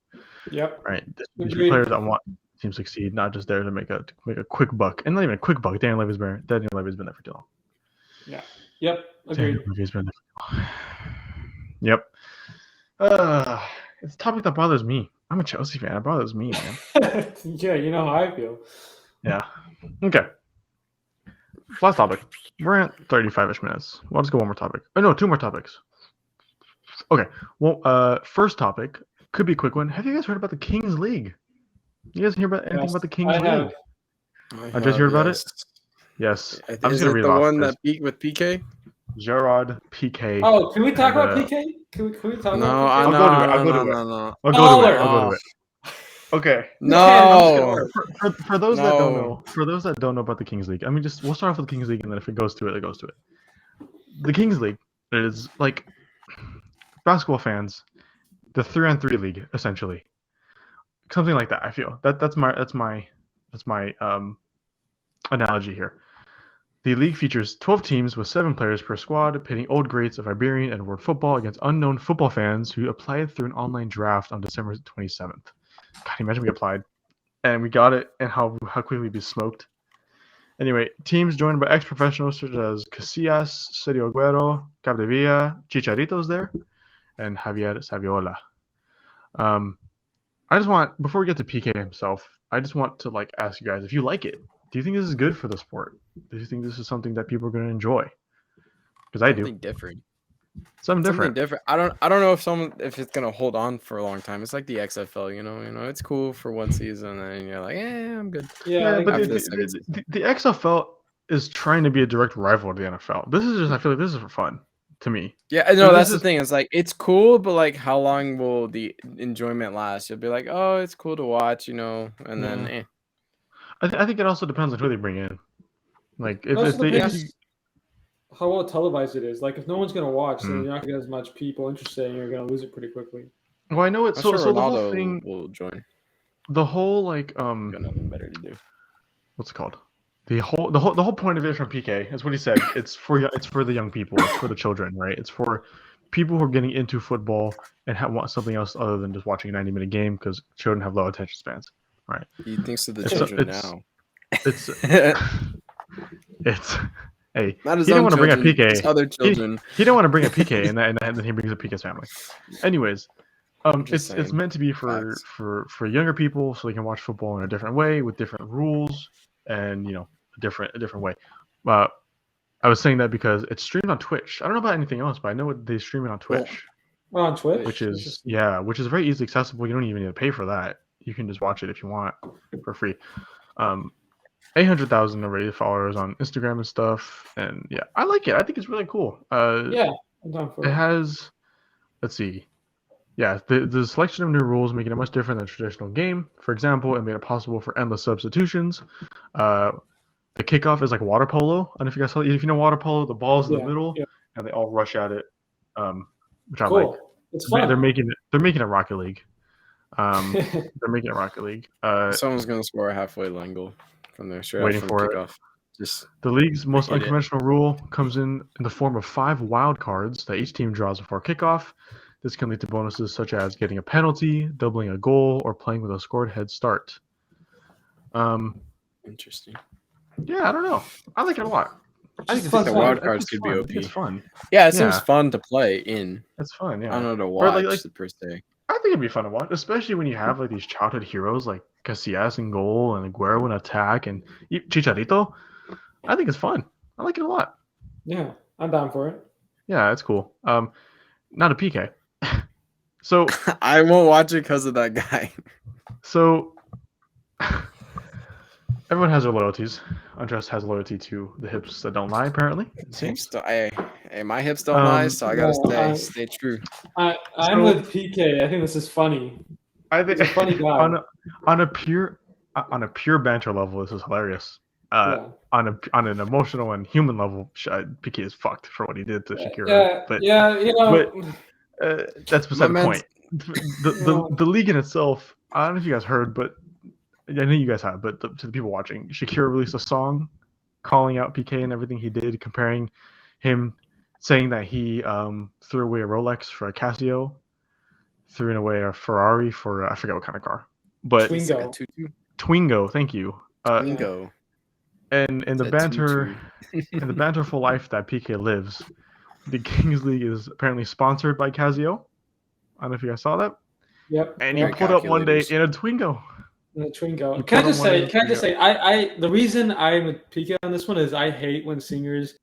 Yep. Right. These are players that want the team to succeed, not just there to make a quick buck, and not even a quick buck. Daniel Levy's been there for too long. Yeah. Yep. Agreed. Daniel Levy's been there for too long. Yep. It's a topic that bothers me. I'm a Chelsea fan. It bothers me, man. Yeah, you know how I feel. Yeah. Okay. Last topic. We're at 35-ish minutes. Well, let's go one more topic. Oh, no, 2 more topics. Okay. Well, first topic could be a quick one. Have you guys heard about the Kings League? You guys hear about anything about the Kings League? I just heard about it. Yes. I'm just gonna read the one that Pique with Pique? Gerard Pique. Oh, can we talk about Pique? Can we talk about Pique? I'll go to it. Okay. No. For those that don't know about the Kings League, I mean, we'll start off with the Kings League, and then if it goes to it, it goes to it. The Kings League is like basketball fans, the 3-on-3 league, essentially, something like that. I feel that's my analogy here. The league features 12 teams with 7 players per squad, pitting old greats of Iberian and world football against unknown football fans who applied through an online draft on December 27th. God, imagine we applied and we got it, and how quickly we'd be smoked. Anyway, teams joined by ex-professionals such as Casillas, Sergio Aguero, Capdevilla, Chicharito's there, and Javier Saviola. I just want, before we get to PK himself, I just want to ask you guys if you like it. Do you think this is good for the sport? Do you think this is something that people are going to enjoy? Because I do. Something different. Something different. I don't know if it's gonna hold on for a long time. It's like the XFL, you know, it's cool for one season, and you're like, I'm good. Yeah, but the XFL is trying to be a direct rival to the NFL. This is just, I feel like this is for fun to me. Yeah, no, that's the thing. It's like, it's cool, but like, how long will the enjoyment last? You'll be like, oh, it's cool to watch, you know, and then. I think it also depends on who they bring in. Like how well televised it is. Like, if no one's gonna watch, then you're not gonna get as much people interested, and you're gonna lose it pretty quickly. Well, I know it's so sure the whole thing will join. The whole got nothing better to do. What's it called? The whole point of it from PK is what he said. It's for the young people. It's for the children, right? It's for people who are getting into football and want something else other than just watching a 90-minute game, because children have low attention spans, right? He thinks of the children now. It's hey, not he didn't want to bring up PK. Other children. He didn't want to bring up PK, and then he brings up PK's family. Anyways, it's meant to be for younger people, so they can watch football in a different way with different rules, and a different way. I was saying that because it's streamed on Twitch. I don't know about anything else, but I know they stream it on Twitch. Well, on Twitch, which is very easily accessible. You don't even need to pay for that. You can just watch it if you want for free. 800,000 already followers on Instagram and stuff, and I like it. I think it's really cool. I'm down for It it. has, let's see. Yeah, the selection of new rules making it much different than a traditional game. For example, it made it possible for endless substitutions. The kickoff is like water polo. I don't know if you guys saw. If you know water polo, the ball's in the middle, Yeah. and they all rush at it, which I like. Cool. It's fun. They're making it Rocket League. They're making it Rocket League. Someone's gonna score a halfway line goal from there, straight Waiting from for it. kickoff. Just The league's most hit it. unconventional rule comes in the form of 5 wild cards that each team draws before kickoff. This can lead to bonuses such as getting a penalty, doubling a goal, or playing with a scored head start. Interesting. Yeah, I don't know. I like it a lot. I think the wild cards could be fun. OP. It's fun. Yeah, it seems fun to play in. It's fun, yeah. I don't know to watch like, per se. I think it'd be fun to watch, especially when you have like these childhood heroes like Casillas in goal and Aguero in attack and Chicharito. I think it's fun. I like it a lot. Yeah, I'm down for it. Yeah, it's cool. Not a PK. So I won't watch it because of that guy. So everyone has their loyalties. Andres has loyalty to the hips that don't lie, apparently. It seems. Hey, my hips don't lie, so I gotta stay true. I'm with PK. I think this is funny. I think He's a funny guy. on a pure banter level, this is hilarious. On an emotional and human level, PK is fucked for what he did to Shakira. That's beside the point. The league in itself, I don't know if you guys heard, but I know you guys have, but to the people watching, Shakira released a song calling out PK and everything he did, comparing him, saying that he threw away a Rolex for a Casio, threw away a Ferrari for I forget what kind of car, but Twingo. Thank you. Twingo. And in the banterful life that PK lives, the Kings League is apparently sponsored by Casio. I don't know if you guys saw that. Yep. And you put up one day in a Twingo. In a Twingo. Can I just say, I the reason I'm with PK on this one is I hate when singers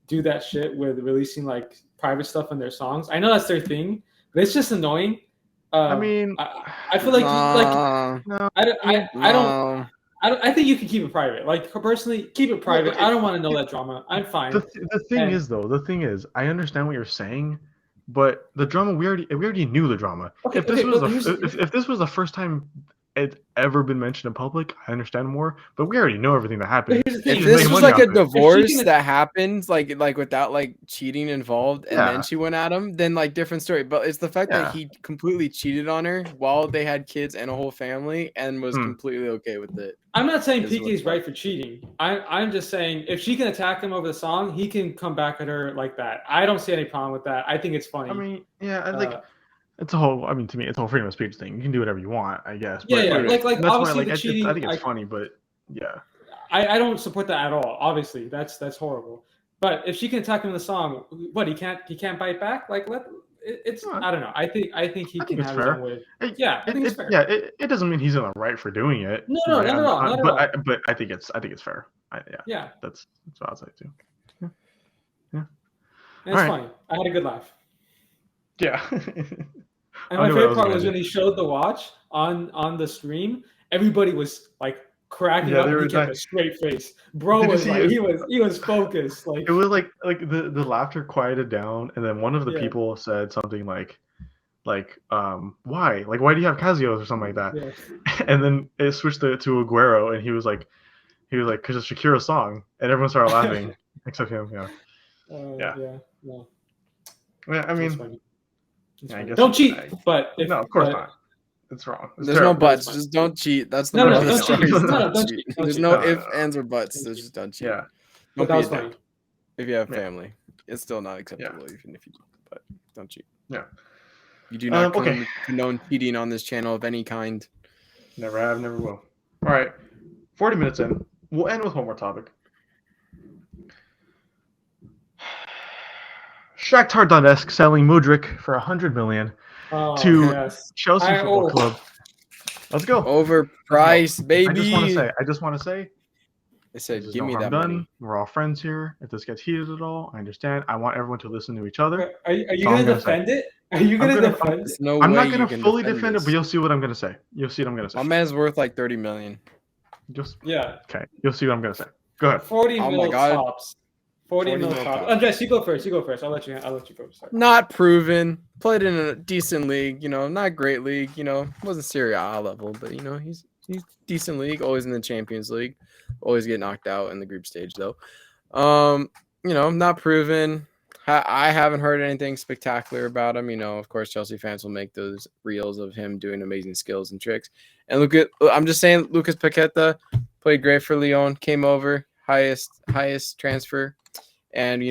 do that shit with releasing like private stuff in their songs. I know that's their thing, but it's just annoying. I feel like I think you can keep it private. Like personally, keep it private. I don't want to know that drama. I'm fine. The thing is, I understand what you're saying, but the drama we already knew the drama. If this was the first time it's ever been mentioned in public, I understand more. But we already know everything that happened. If this was like a divorce that happened, like without like cheating involved, and then she went at him, then like different story. But it's the fact that he completely cheated on her while they had kids and a whole family, and was completely okay with it. I'm not saying PK is right for cheating. I'm just saying if she can attack him over the song, he can come back at her like that. I don't see any problem with that. I think it's funny. I mean, it's a whole. I mean, to me, it's a whole freedom of speech thing. You can do whatever you want, I guess. But, like obviously the cheating. I think it's funny, but yeah. I don't support that at all. Obviously, that's horrible. But if she can attack him in the song, what he can't bite back. Like it's I don't know. I think he can have his own way. Yeah, I think it's fair. Yeah, it doesn't mean he's in the right for doing it. No, not at all. But I think it's fair. Yeah. That's what I'll say too. Yeah. And it's funny. I had a good laugh. Yeah. And my favorite part was when he showed the watch on the stream. Everybody was like cracking up. He kept a straight face. Bro was like he was focused. Like it was like the laughter quieted down, and then one of the people said something like why? Like why do you have Casios or something like that? Yeah. And then it switched to Aguero, and he was like because it's Shakira's song, and everyone started laughing except him. Yeah. I mean. Yeah, I guess don't cheat, but no, of course not. It's wrong. There's no buts. Just don't cheat. That's the don't cheat. There's no ifs, ands, or buts. There's just don't cheat. Yeah, but that was funny. If you have family, it's still not acceptable even if you do. But don't cheat. Yeah, you do not condone cheating on this channel of any kind. Never have, never will. All right, 40 minutes in. We'll end with one more topic. Shakhtar Donetsk selling Mudryk for $100 million to Chelsea Football Club. Let's go. Overpriced, baby. I just want to say. I said, give me that money. We're all friends here. If this gets heated at all, I understand. I want everyone to listen to each other. Are you going to defend it? Are you going to defend it? I'm not going to fully defend it, but you'll see what I'm going to say. You'll see what I'm going to say. My man's worth like $30 million. Okay. You'll see what I'm going to say. Go ahead. 40 mil tops. 40 mil top. Andres, you go first. I'll let you go. Sorry. Not proven. Played in a decent league, not great league, wasn't Serie A level, but he's decent league, always in the Champions League, always get knocked out in the group stage though. Not proven. I haven't heard anything spectacular about him. Of course, Chelsea fans will make those reels of him doing amazing skills and tricks. And I'm just saying, Lucas Paqueta played great for Lyon, came over, highest transfer. And,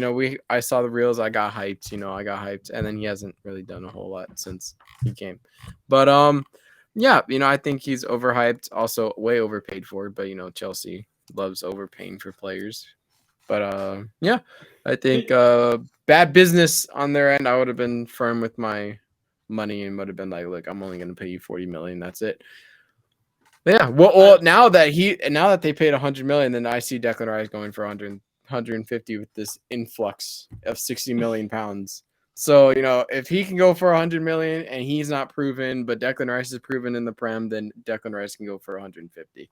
I saw the reels, I got hyped, and then he hasn't really done a whole lot since he came. But, I think he's overhyped, also way overpaid for, but, Chelsea loves overpaying for players. But, I think bad business on their end. I would have been firm with my money and would have been like, look, I'm only going to pay you 40 million. That's it. But yeah. Well, now that they paid 100 million, then I see Declan Rice going for 150 with this influx of 60 million pounds. So, if he can go for 100 million and he's not proven, but Declan Rice is proven in the Prem, then Declan Rice can go for 150.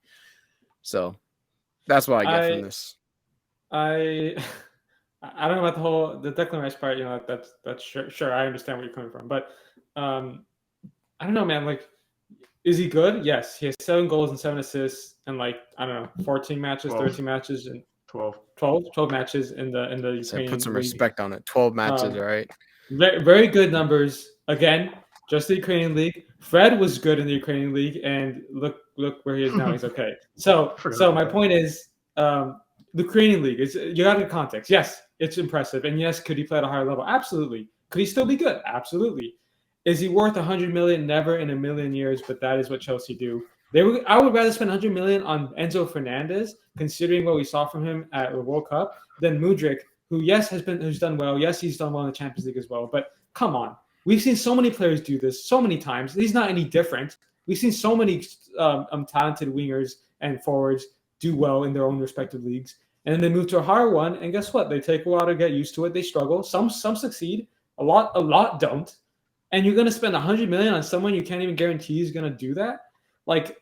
So that's what I get from this. I don't know about the Declan Rice part. That's sure. I understand where you're coming from, but I don't know, man. Like, is he good? Yes, he has 7 goals and 7 assists, and 14 matches, 12. 13 matches, and 12 matches in the Ukrainian. So put some respect on it. 12 matches, all right. Very, very good numbers. Again, just the Ukrainian league. Fred was good in the Ukrainian league, and look where he is now. He's okay. So my point is, the Ukrainian league is, you got to get context. Yes, it's impressive, and yes, could he play at a higher level? Absolutely. Could he still be good? Absolutely. Is he worth 100 million? Never in a million years. But that is what Chelsea do. I would rather spend 100 million on Enzo Fernandez, considering what we saw from him at the World Cup, than Mudryk, who who's done well. Yes, he's done well in the Champions League as well. But come on, we've seen so many players do this so many times. He's not any different. We've seen so many talented wingers and forwards do well in their own respective leagues, and then they move to a higher one. And guess what? They take a while to get used to it. They struggle. Some succeed. A lot don't. And you're going to spend 100 million on someone you can't even guarantee is going to do that? Like,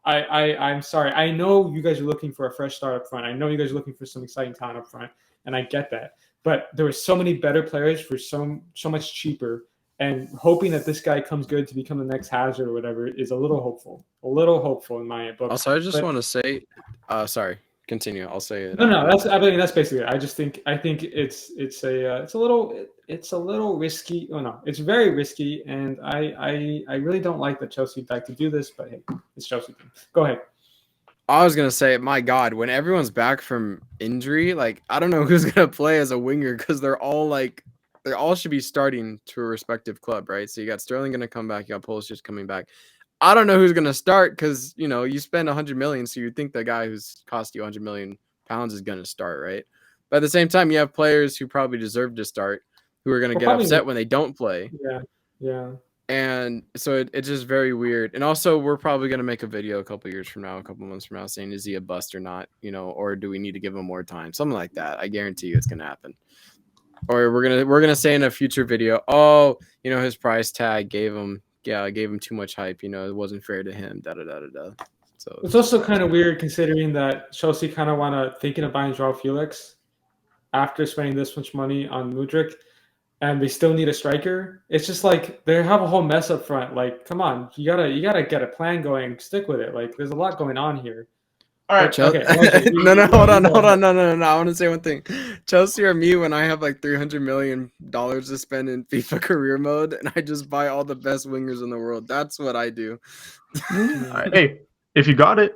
I'm sorry. I know you guys are looking for a fresh start up front. I know you guys are looking for some exciting talent up front, and I get that. But there were so many better players for so much cheaper, and hoping that this guy comes good to become the next Hazard or whatever is a little hopeful. In my book. Also, I just want to say, sorry. Continue. I'll say it. No. That's basically it. I think it's a little risky. Oh no, it's very risky, and I really don't like that Chelsea like to do this. But hey, it's Chelsea. Go ahead. I was gonna say, my God, when everyone's back from injury, I don't know who's gonna play as a winger because they all should be starting to a respective club, right? So you got Sterling gonna come back, you got Pulisic coming back. I don't know who's going to start because, you spend 100 million. So you think the guy who's cost you 100 million pounds is going to start, right? But at the same time, you have players who probably deserve to start who are going to get upset when they don't play. Yeah. And so it's just very weird. And also, we're probably going to make a video a couple months from now saying, is he a bust or not? Or do we need to give him more time? Something like that. I guarantee you it's going to happen. Or we're going to say in a future video, his price tag gave him too much hype. It wasn't fair to him. So it's also kind of weird considering that Chelsea kind of thinking of buying Joao Felix after spending this much money on Mudryk, and they still need a striker. It's just like they have a whole mess up front. Like, come on, you gotta get a plan going, stick with it. Like, there's a lot going on here. All right, okay. Hold on. No. I want to say one thing. Chelsea or me, when I have $300 million to spend in FIFA career mode, and I just buy all the best wingers in the world. That's what I do. All right. Hey, if you got it,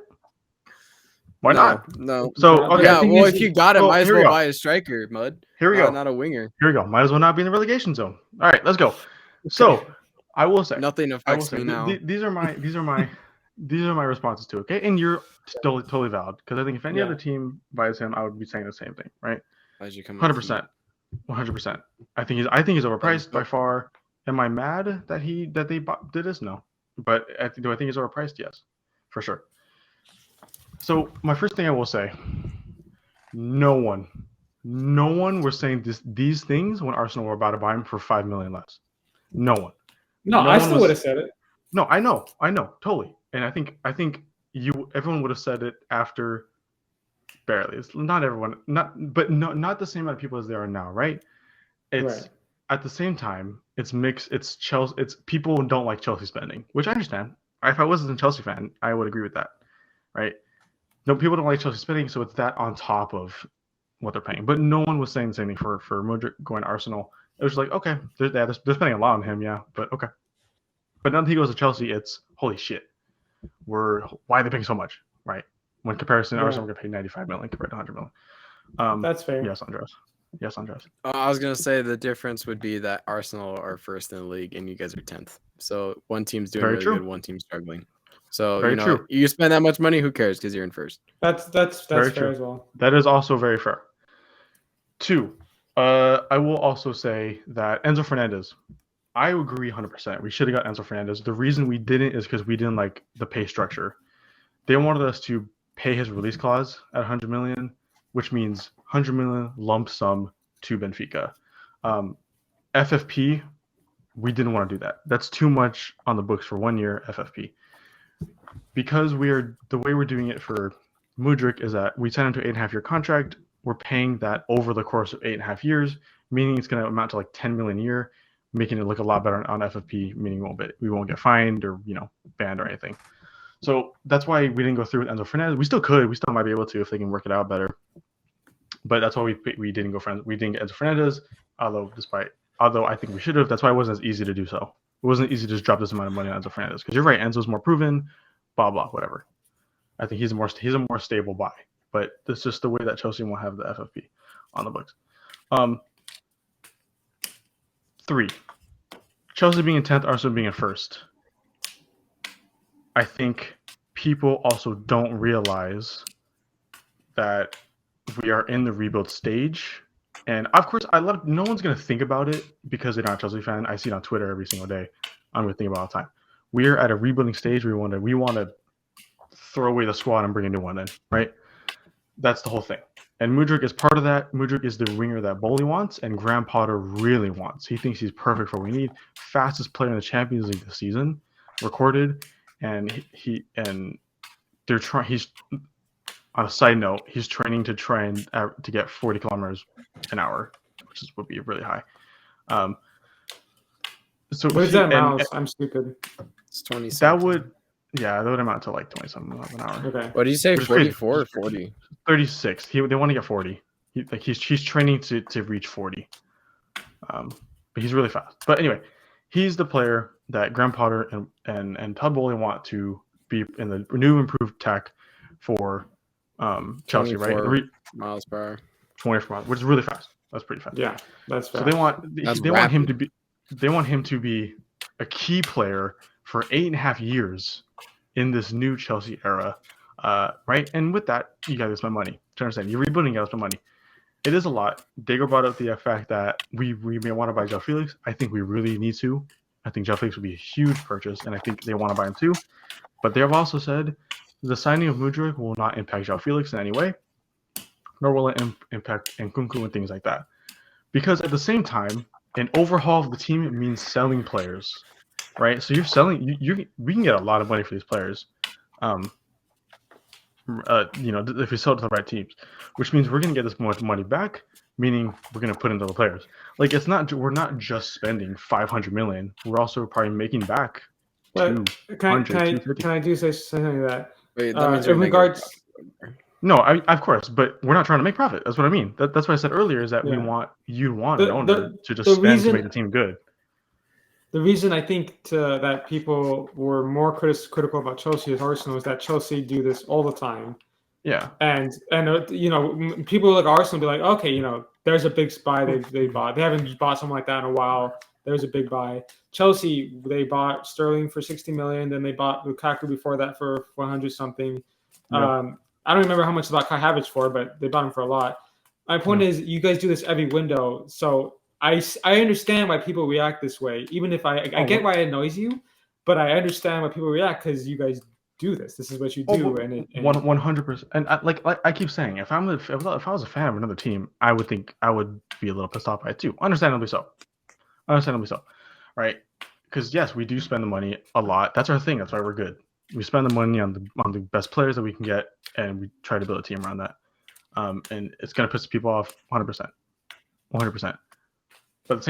why not? No. So okay. Yeah. Well, if you got it, might as well buy a striker, Mud. Here we go. Not a winger. Here we go. Might as well not be in the relegation zone. All right, let's go. So I will say nothing affects me now. These are my responses to it, okay? And you're still totally valid because I think if any other team buys him, I would be saying the same thing, right? 100%. I think he's overpriced by far. Am I mad that they did this? No, but do I think he's overpriced? Yes, for sure. So my first thing I will say, no one was saying these things when Arsenal were about to buy him for 5 million less. No one. No, I still would have said it. No, I know, totally. And I think everyone would have said it after barely. It's not everyone, not the same amount of people as there are now, right? It's Right. at the same time, it's mixed. It's Chelsea. It's people don't like Chelsea spending, which I understand. If I wasn't a Chelsea fan, I would agree with that, right? No, people don't like Chelsea spending, so it's that on top of what they're paying. But no one was saying the same thing for Mudryk going to Arsenal. It was like, okay, they're spending a lot on him, yeah, but okay. But now that he goes to Chelsea, it's holy shit. Why are they paying so much, right? When comparison, Arsenal are going to pay 95 million compared to 100 million. That's fair. Yes, Andres. Yes, Andres. I was gonna say the difference would be that Arsenal are first in the league and you guys are 10th. So one team's doing really good, one team's struggling. So very true. You spend that much money, who cares? Because you're in first. That's very fair true as well. That is also very fair. 2, I will also say that Enzo Fernandez. I agree 100%. We should have got Enzo Fernandez. The reason we didn't is because we didn't like the pay structure. They wanted us to pay his release clause at 100 million, which means 100 million lump sum to Benfica. FFP, we didn't want to do that. That's too much on the books for 1 year FFP. Because the way we're doing it for Mudryk is that we sign him to an 8.5-year contract. We're paying that over the course of 8.5 years, meaning it's going to amount to like 10 million a year, making it look a lot better on FFP, meaning we won't get fined or banned or anything. So that's why we didn't go through with Enzo Fernandez. We still could. We still might be able to if they can work it out better. But that's why we didn't go for. We didn't get Enzo Fernandez, although I think we should have. That's why it wasn't as easy to do so. It wasn't easy to just drop this amount of money on Enzo Fernandez because you're right. Enzo's more proven. Blah blah whatever. I think he's a more stable buy. But that's just the way that Chelsea won't have the FFP on the books. 3, Chelsea being in 10th, Arsenal being in 1st. I think people also don't realize that we are in the rebuild stage. And of course, no one's going to think about it because they're not a Chelsea fan. I see it on Twitter every single day. I'm going to think about it all the time. We're at a rebuilding stage. We want to throw away the squad and bring a new one in, right? That's the whole thing. And Mudryk is part of that. Mudryk is the winger that Bowley wants and Graham Potter really wants. He thinks he's perfect for what we need. Fastest player in the Champions League this season, recorded. And he's on a side note, he's training to get 40 kilometers an hour, which would be really high. So what is that miles? I'm stupid. It's 20. That would amount to like 20-something miles an hour. Okay. What did you say? 44 or 40? 36. They want to get 40. He's training to reach 40. But he's really fast. But anyway, he's the player that Graham Potter and Todd Bowley want to be in the new improved tech for Chelsea, right? Miles per hour. 24 miles, which is really fast. That's pretty fast. Yeah, that's fast. So they want him to be a key player for 8.5 years in this new Chelsea era, right? And with that, you got to spend money. To understand, you're rebuilding, you got to spend money. It is a lot. Diego brought up the fact that we may want to buy João Felix. I think we really need to. I think João Felix would be a huge purchase, and I think they want to buy him too. But they have also said the signing of Mudryk will not impact João Felix in any way, nor will it impact Nkunku and things like that. Because at the same time, an overhaul of the team means selling players, right? So you're selling. We can get a lot of money for these players, if we sell it to the right teams, which means we're going to get this much money back. Meaning we're going to put into the players. Like we're not just spending 500 million. We're also probably making back. Can I do say something like that? Wait, in regards. No, of course, but we're not trying to make profit. That's what I mean. That's what I said earlier. Is that you want an owner to just spend to make the team good. The reason I think that people were more critical about Chelsea as Arsenal is that Chelsea do this all the time. Yeah, and people like Arsenal be like, okay, there's a big buy they bought. They haven't bought something like that in a while. There's a big buy. Chelsea, they bought Sterling for 60 million. Then they bought Lukaku before that for 100 something. Yeah. I don't remember how much they bought Kai Havertz for, but they bought him for a lot. My point is, you guys do this every window, so I understand why people react this way. Even if I get why it annoys you, but I understand why people react because you guys do this. This is what you do, 100%. And I keep saying, if I was a fan of another team, I would be a little pissed off by it too. Understandably so, right? Because yes, we do spend the money a lot. That's our thing. That's why we're good. We spend the money on the best players that we can get, and we try to build a team around that. and it's going to piss people off 100%. 100%. But at the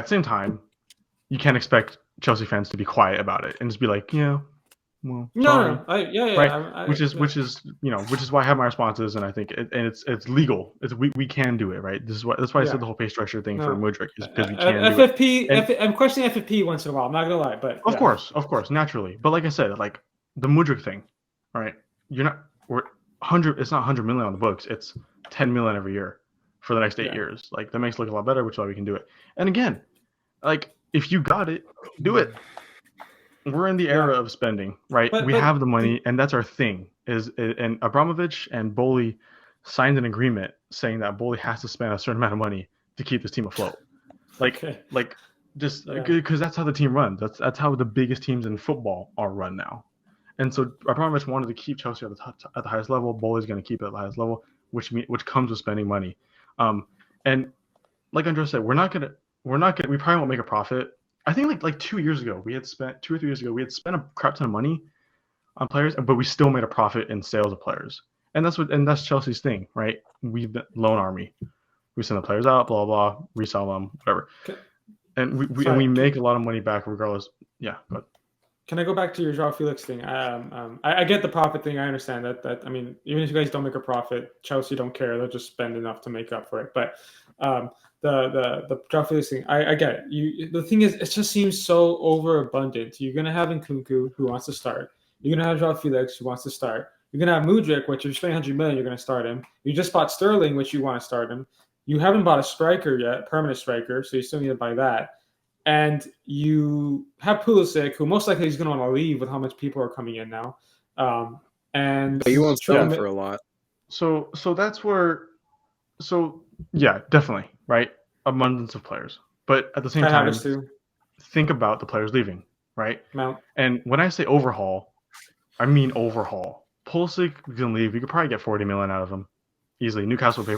same time, you can't expect Chelsea fans to be quiet about it and just be like, yeah, well, sorry. Right? Which is why I have my responses, and I think it's legal. We can do it, right? That's why I said the whole pay structure thing for Mudryk is because we can FFP. do it. I'm questioning FFP once in a while. I'm not gonna lie, but of course, naturally. But like I said, like the Mudryk thing, right? It's not 100 million on the books. It's 10 million every year for the next 8 years. Like that makes it look a lot better, which is why we can do it. And again, like if you got it, do it. We're in the era of spending, right? We have the money, and that's our thing. And Abramovich and Boli signed an agreement saying that Boli has to spend a certain amount of money to keep this team afloat. Because that's how the team runs. That's how the biggest teams in football are run now. And so Abramovich wanted to keep Chelsea at the highest level. Boli's going to keep it at the highest level, which comes with spending money. And like Andres said, we probably won't make a profit. I think like 2 years ago, 2 or 3 years ago, we had spent a crap ton of money on players, but we still made a profit in sales of players. And that's Chelsea's thing, right? We've been loan army. We send the players out, blah, blah, resell them, whatever. And we make a lot of money back regardless. Yeah, but can I go back to your João Felix thing? I get the profit thing. I understand that. I mean, even if you guys don't make a profit, Chelsea don't care. They'll just spend enough to make up for it. But the João Felix thing, I get it. The thing is, it just seems so overabundant. You're gonna have Nkunku who wants to start. You're gonna have João Felix who wants to start. You're gonna have Mudryk, which if you're spending 100 million, you're gonna start him. You just bought Sterling, which you want to start him. You haven't bought a striker yet, permanent striker, so you still need to buy that. And you have Pulisic, who most likely is going to want to leave with how much people are coming in now. And he won't stay for a lot. So that's where. So yeah, definitely right. Abundance of players, but at the same time, think about the players leaving, right? Mount. And when I say overhaul, I mean overhaul. Pulisic can leave. We could probably get 40 million out of him. Easily. Newcastle pay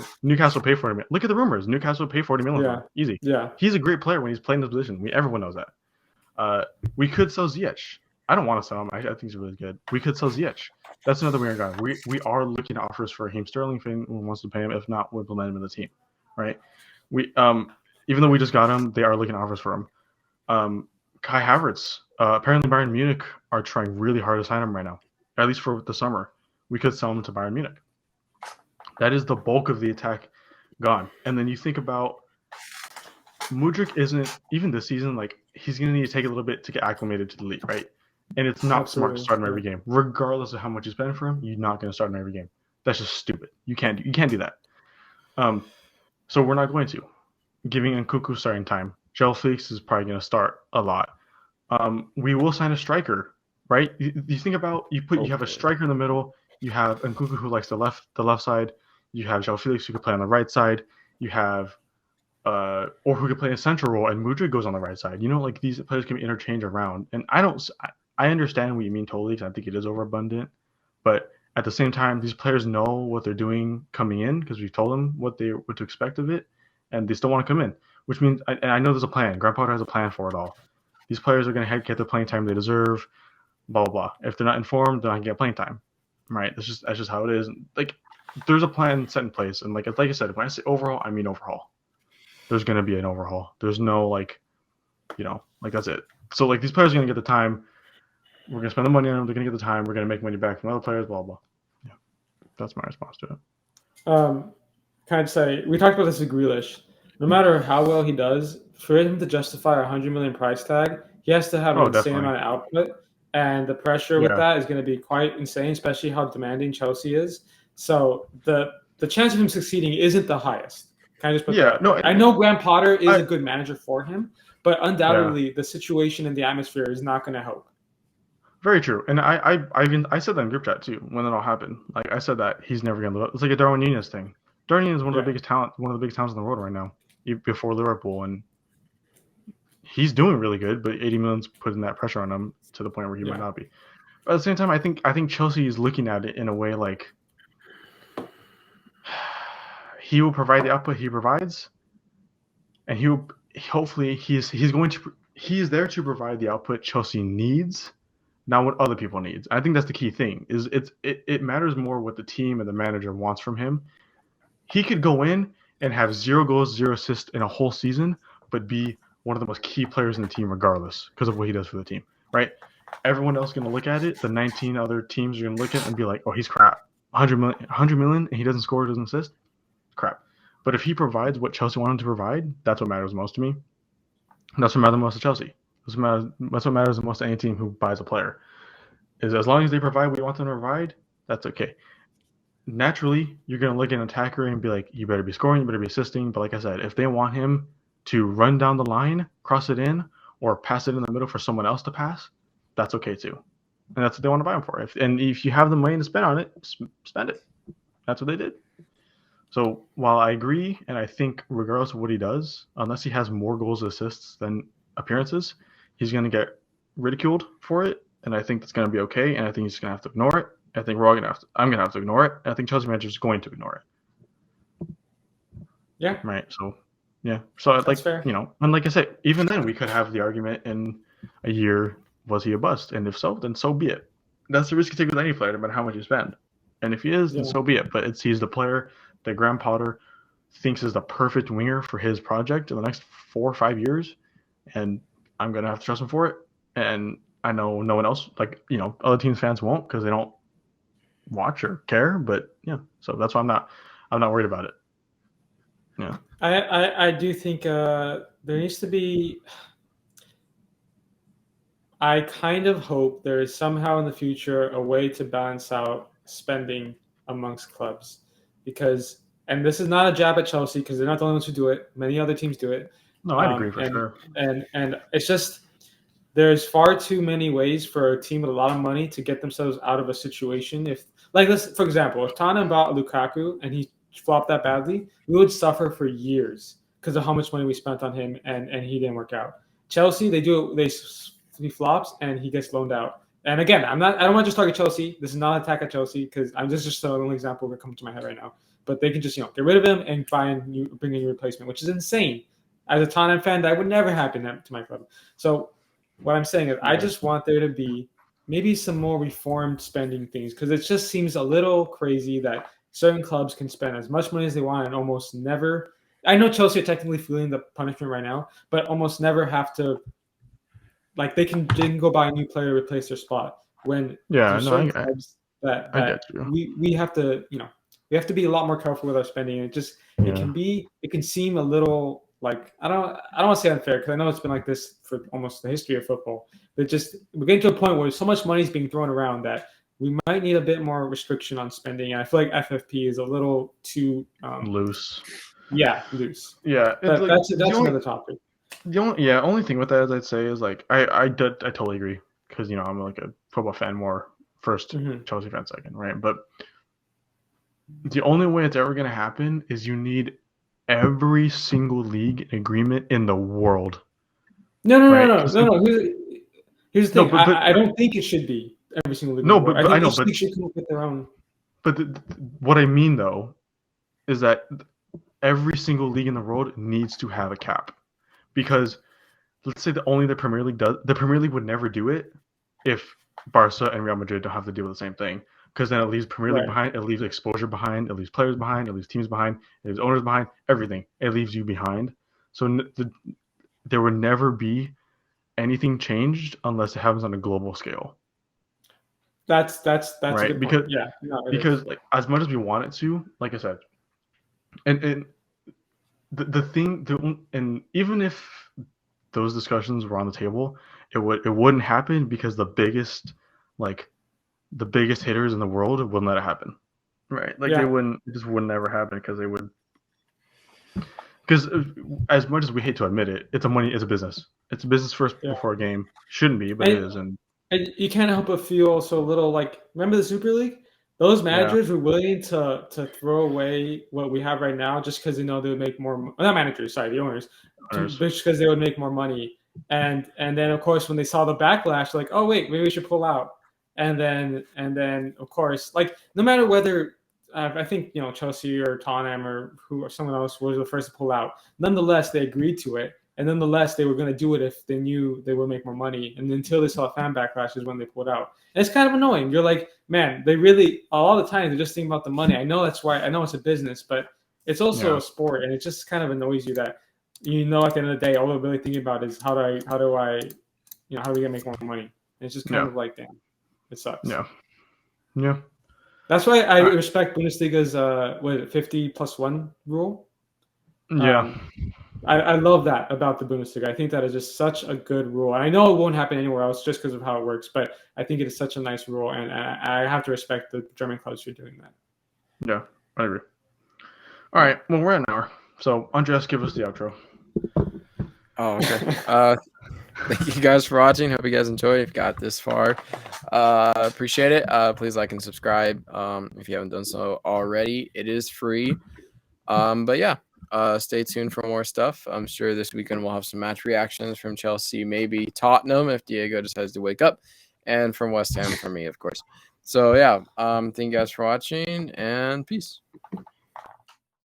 40 million. Look at the rumors. Newcastle pay 40 million. Yeah. Easy. Yeah. He's a great player when he's playing this position. Everyone knows that. We could sell Ziyech. I don't want to sell him. I think he's really good. We could sell Ziyech. That's another weird guy. We are looking at offers for Raheem Sterling if anyone wants to pay him. If not, we'll implement him in the team. Right? We even though we just got him, they are looking at offers for him. Kai Havertz. Apparently Bayern Munich are trying really hard to sign him right now. At least for the summer. We could sell him to Bayern Munich. That is the bulk of the attack gone. And then you think about Mudryk isn't, even this season, like he's going to need to take a little bit to get acclimated to the league, right? And it's not smart to start him every game. Regardless of how much you spend for him, you're not going to start him every game. That's just stupid. You can't do that. So we're not going to. Giving Nkunku starting time. João Felix is probably going to start a lot. We will sign a striker, right? You think about, you have a striker in the middle. You have Nkunku who likes the left side. You have João Felix who could play on the right side. You have, or who could play a central role, and Mudryk goes on the right side. Like these players can be interchanged around. And I understand what you mean totally, because I think it is overabundant. But at the same time, these players know what they're doing coming in because we've told them what to expect of it, and they still want to come in. Which means, and I know there's a plan. Graham Potter has a plan for it all. These players are going to get the playing time they deserve. Blah blah blah. If they're not informed, they're not going to get playing time. Right? That's just how it is. Like, there's a plan set in place, and like I said, when I say overhaul, I mean overhaul. There's gonna be an overhaul. There's no like that's it. So like these players are gonna get the time. We're gonna spend the money on them. They're gonna get the time. We're gonna make money back from other players. Blah blah. Yeah, that's my response to it. Can I just say we talked about this with Grealish. No matter how well he does, for him to justify a 100 million price tag, he has to have an insane amount of output. And the pressure with that is going to be quite insane, especially how demanding Chelsea is. So the chance of him succeeding isn't the highest. Can I just put that? No, I know Graham Potter is a good manager for him, but undoubtedly the situation and the atmosphere is not going to help. Very true. And I said that in group chat too when it all happened. Like I said that he's never going to live up. It's like a Darwin Núñez thing. Darwin Núñez is one of the biggest talents in the world right now, before Liverpool, and he's doing really good, but 80 million's putting that pressure on him to the point where he might not be. But at the same time, I think Chelsea is looking at it in a way like he will provide the output he provides, and he is there to provide the output Chelsea needs, not what other people needs. I think that's the key thing. It matters more what the team and the manager wants from him. He could go in and have 0 goals, 0 assists in a whole season, but be one of the most key players in the team regardless because of what he does for the team, right? Everyone else is going to look at it. The 19 other teams are going to look at it and be like, oh, he's crap. 100 million, and he doesn't score, doesn't assist? Crap. But if he provides what Chelsea want him to provide, that's what matters most to me. That's what matters most to Chelsea. That's what matters the most to any team who buys a player. Is as long as they provide what you want them to provide, that's okay. Naturally, you're going to look at an attacker and be like, you better be scoring, you better be assisting. But like I said, if they want him to run down the line, cross it in, or pass it in the middle for someone else to pass, that's okay too. And that's what they want to buy him for. If you have the money to spend on it, spend it. That's what they did. So while I agree, and I think regardless of what he does, unless he has more goals and assists than appearances, he's going to get ridiculed for it. And I think that's going to be okay. And I think he's going to have to ignore it. I think we're all going to have to. I'm going to have to ignore it. And I think Chelsea manager is going to ignore it. Yeah. Right. So, yeah. So that's like, fair. And like I said, even then we could have the argument in a year, was he a bust? And if so, then so be it. That's the risk you take with any player, no matter how much you spend. And if he is, then so be it. But he's the player that Graham Potter thinks is the perfect winger for his project in the next 4 or 5 years. And I'm going to have to trust him for it. And I know no one else, other teams' fans won't because they don't watch or care. But yeah, so that's why I'm not worried about it. Yeah. I do think there needs to be. I kind of hope there is somehow in the future a way to balance out spending amongst clubs, because, and this is not a jab at Chelsea because they're not the only ones who do it. Many other teams do it. No, I'd agree for sure. And it's just there's far too many ways for a team with a lot of money to get themselves out of a situation. If, like, let's, for example, if Tottenham bought Lukaku and he flopped that badly, we would suffer for years because of how much money we spent on him and he didn't work out. Chelsea, he flops and he gets loaned out. And again, I don't want to just target Chelsea. This is not an attack at Chelsea because this is just the only example that comes to my head right now. But they can just get rid of him and bring a new replacement, which is insane. As a Tottenham fan, that would never happen to my club. So what I'm saying is, I just want there to be maybe some more reformed spending things, because it just seems a little crazy that certain clubs can spend as much money as they want and almost never. I know Chelsea are technically feeling the punishment right now, but almost never have to. Like they can go buy a new player to replace their spot. When certain clubs that we have to we have to be a lot more careful with our spending. It can seem a little like I don't want to say unfair because I know it's been like this for almost the history of football. But we're getting to a point where so much money is being thrown around that we might need a bit more restriction on spending. And I feel like FFP is a little too loose. Yeah, loose. Yeah, but that's another topic. The only thing with that, as I'd say, is like I totally agree because I'm like a football fan more first, Chelsea fan second, right? But the only way it's ever going to happen is you need every single league agreement in the world. No. Here's the thing. But I don't think it should be every single league. No, but I know, but each should come up with their own. But what I mean though is that every single league in the world needs to have a cap. Because let's say the Premier League does. The Premier League would never do it if Barca and Real Madrid don't have to deal with the same thing. Because then it leaves Premier League behind, it leaves exposure behind, it leaves players behind, it leaves teams behind, it leaves owners behind, everything. It leaves you behind. So there would never be anything changed unless it happens on a global scale. That's right. A good point. Because like as much as we want it to, like I said, and and even if those discussions were on the table, it wouldn't happen because the biggest hitters in the world wouldn't let it happen, right? Like it just would never happen because they would. Because as much as we hate to admit it, it's a business. It's a business first before a game. Shouldn't be, but it is. And you can't help but feel also a little like, remember the Super League? Those managers were willing to throw away what we have right now just because they know they would make more. Not managers, sorry, the owners, just because they would make more money. And then of course when they saw the backlash, like, oh wait, maybe we should pull out. And then of course, like no matter whether I think Chelsea or Tottenham or someone else was the first to pull out, nonetheless they agreed to it. And nonetheless, they were going to do it if they knew they would make more money. And until they saw fan backlash is when they pulled out. And it's kind of annoying. You're like, man, they really, all the time, they're just thinking about the money. I know that's why, I know it's a business, but it's also a sport. And it just kind of annoys you that, at the end of the day, all they're really thinking about is how do I, how do we make more money? And it's just kind of like, damn, it sucks. Yeah. That's why I respect Bundesliga's 50+1 rule. Yeah. I love that about the Bundesliga. I think that is just such a good rule. And I know it won't happen anywhere else just because of how it works, but I think it is such a nice rule, and I have to respect the German clubs for doing that. Yeah, I agree. All right, well, we're at an hour. So, Andreas, give us the outro. Oh, okay. Thank you guys for watching. Hope you guys enjoyed. If you got this far, appreciate it. Please like and subscribe if you haven't done so already. It is free. But yeah, stay tuned for more stuff. I'm sure this weekend we'll have some match reactions from Chelsea, maybe Tottenham if Diego decides to wake up, and from West Ham for me, of course. So yeah, thank you guys for watching, and peace.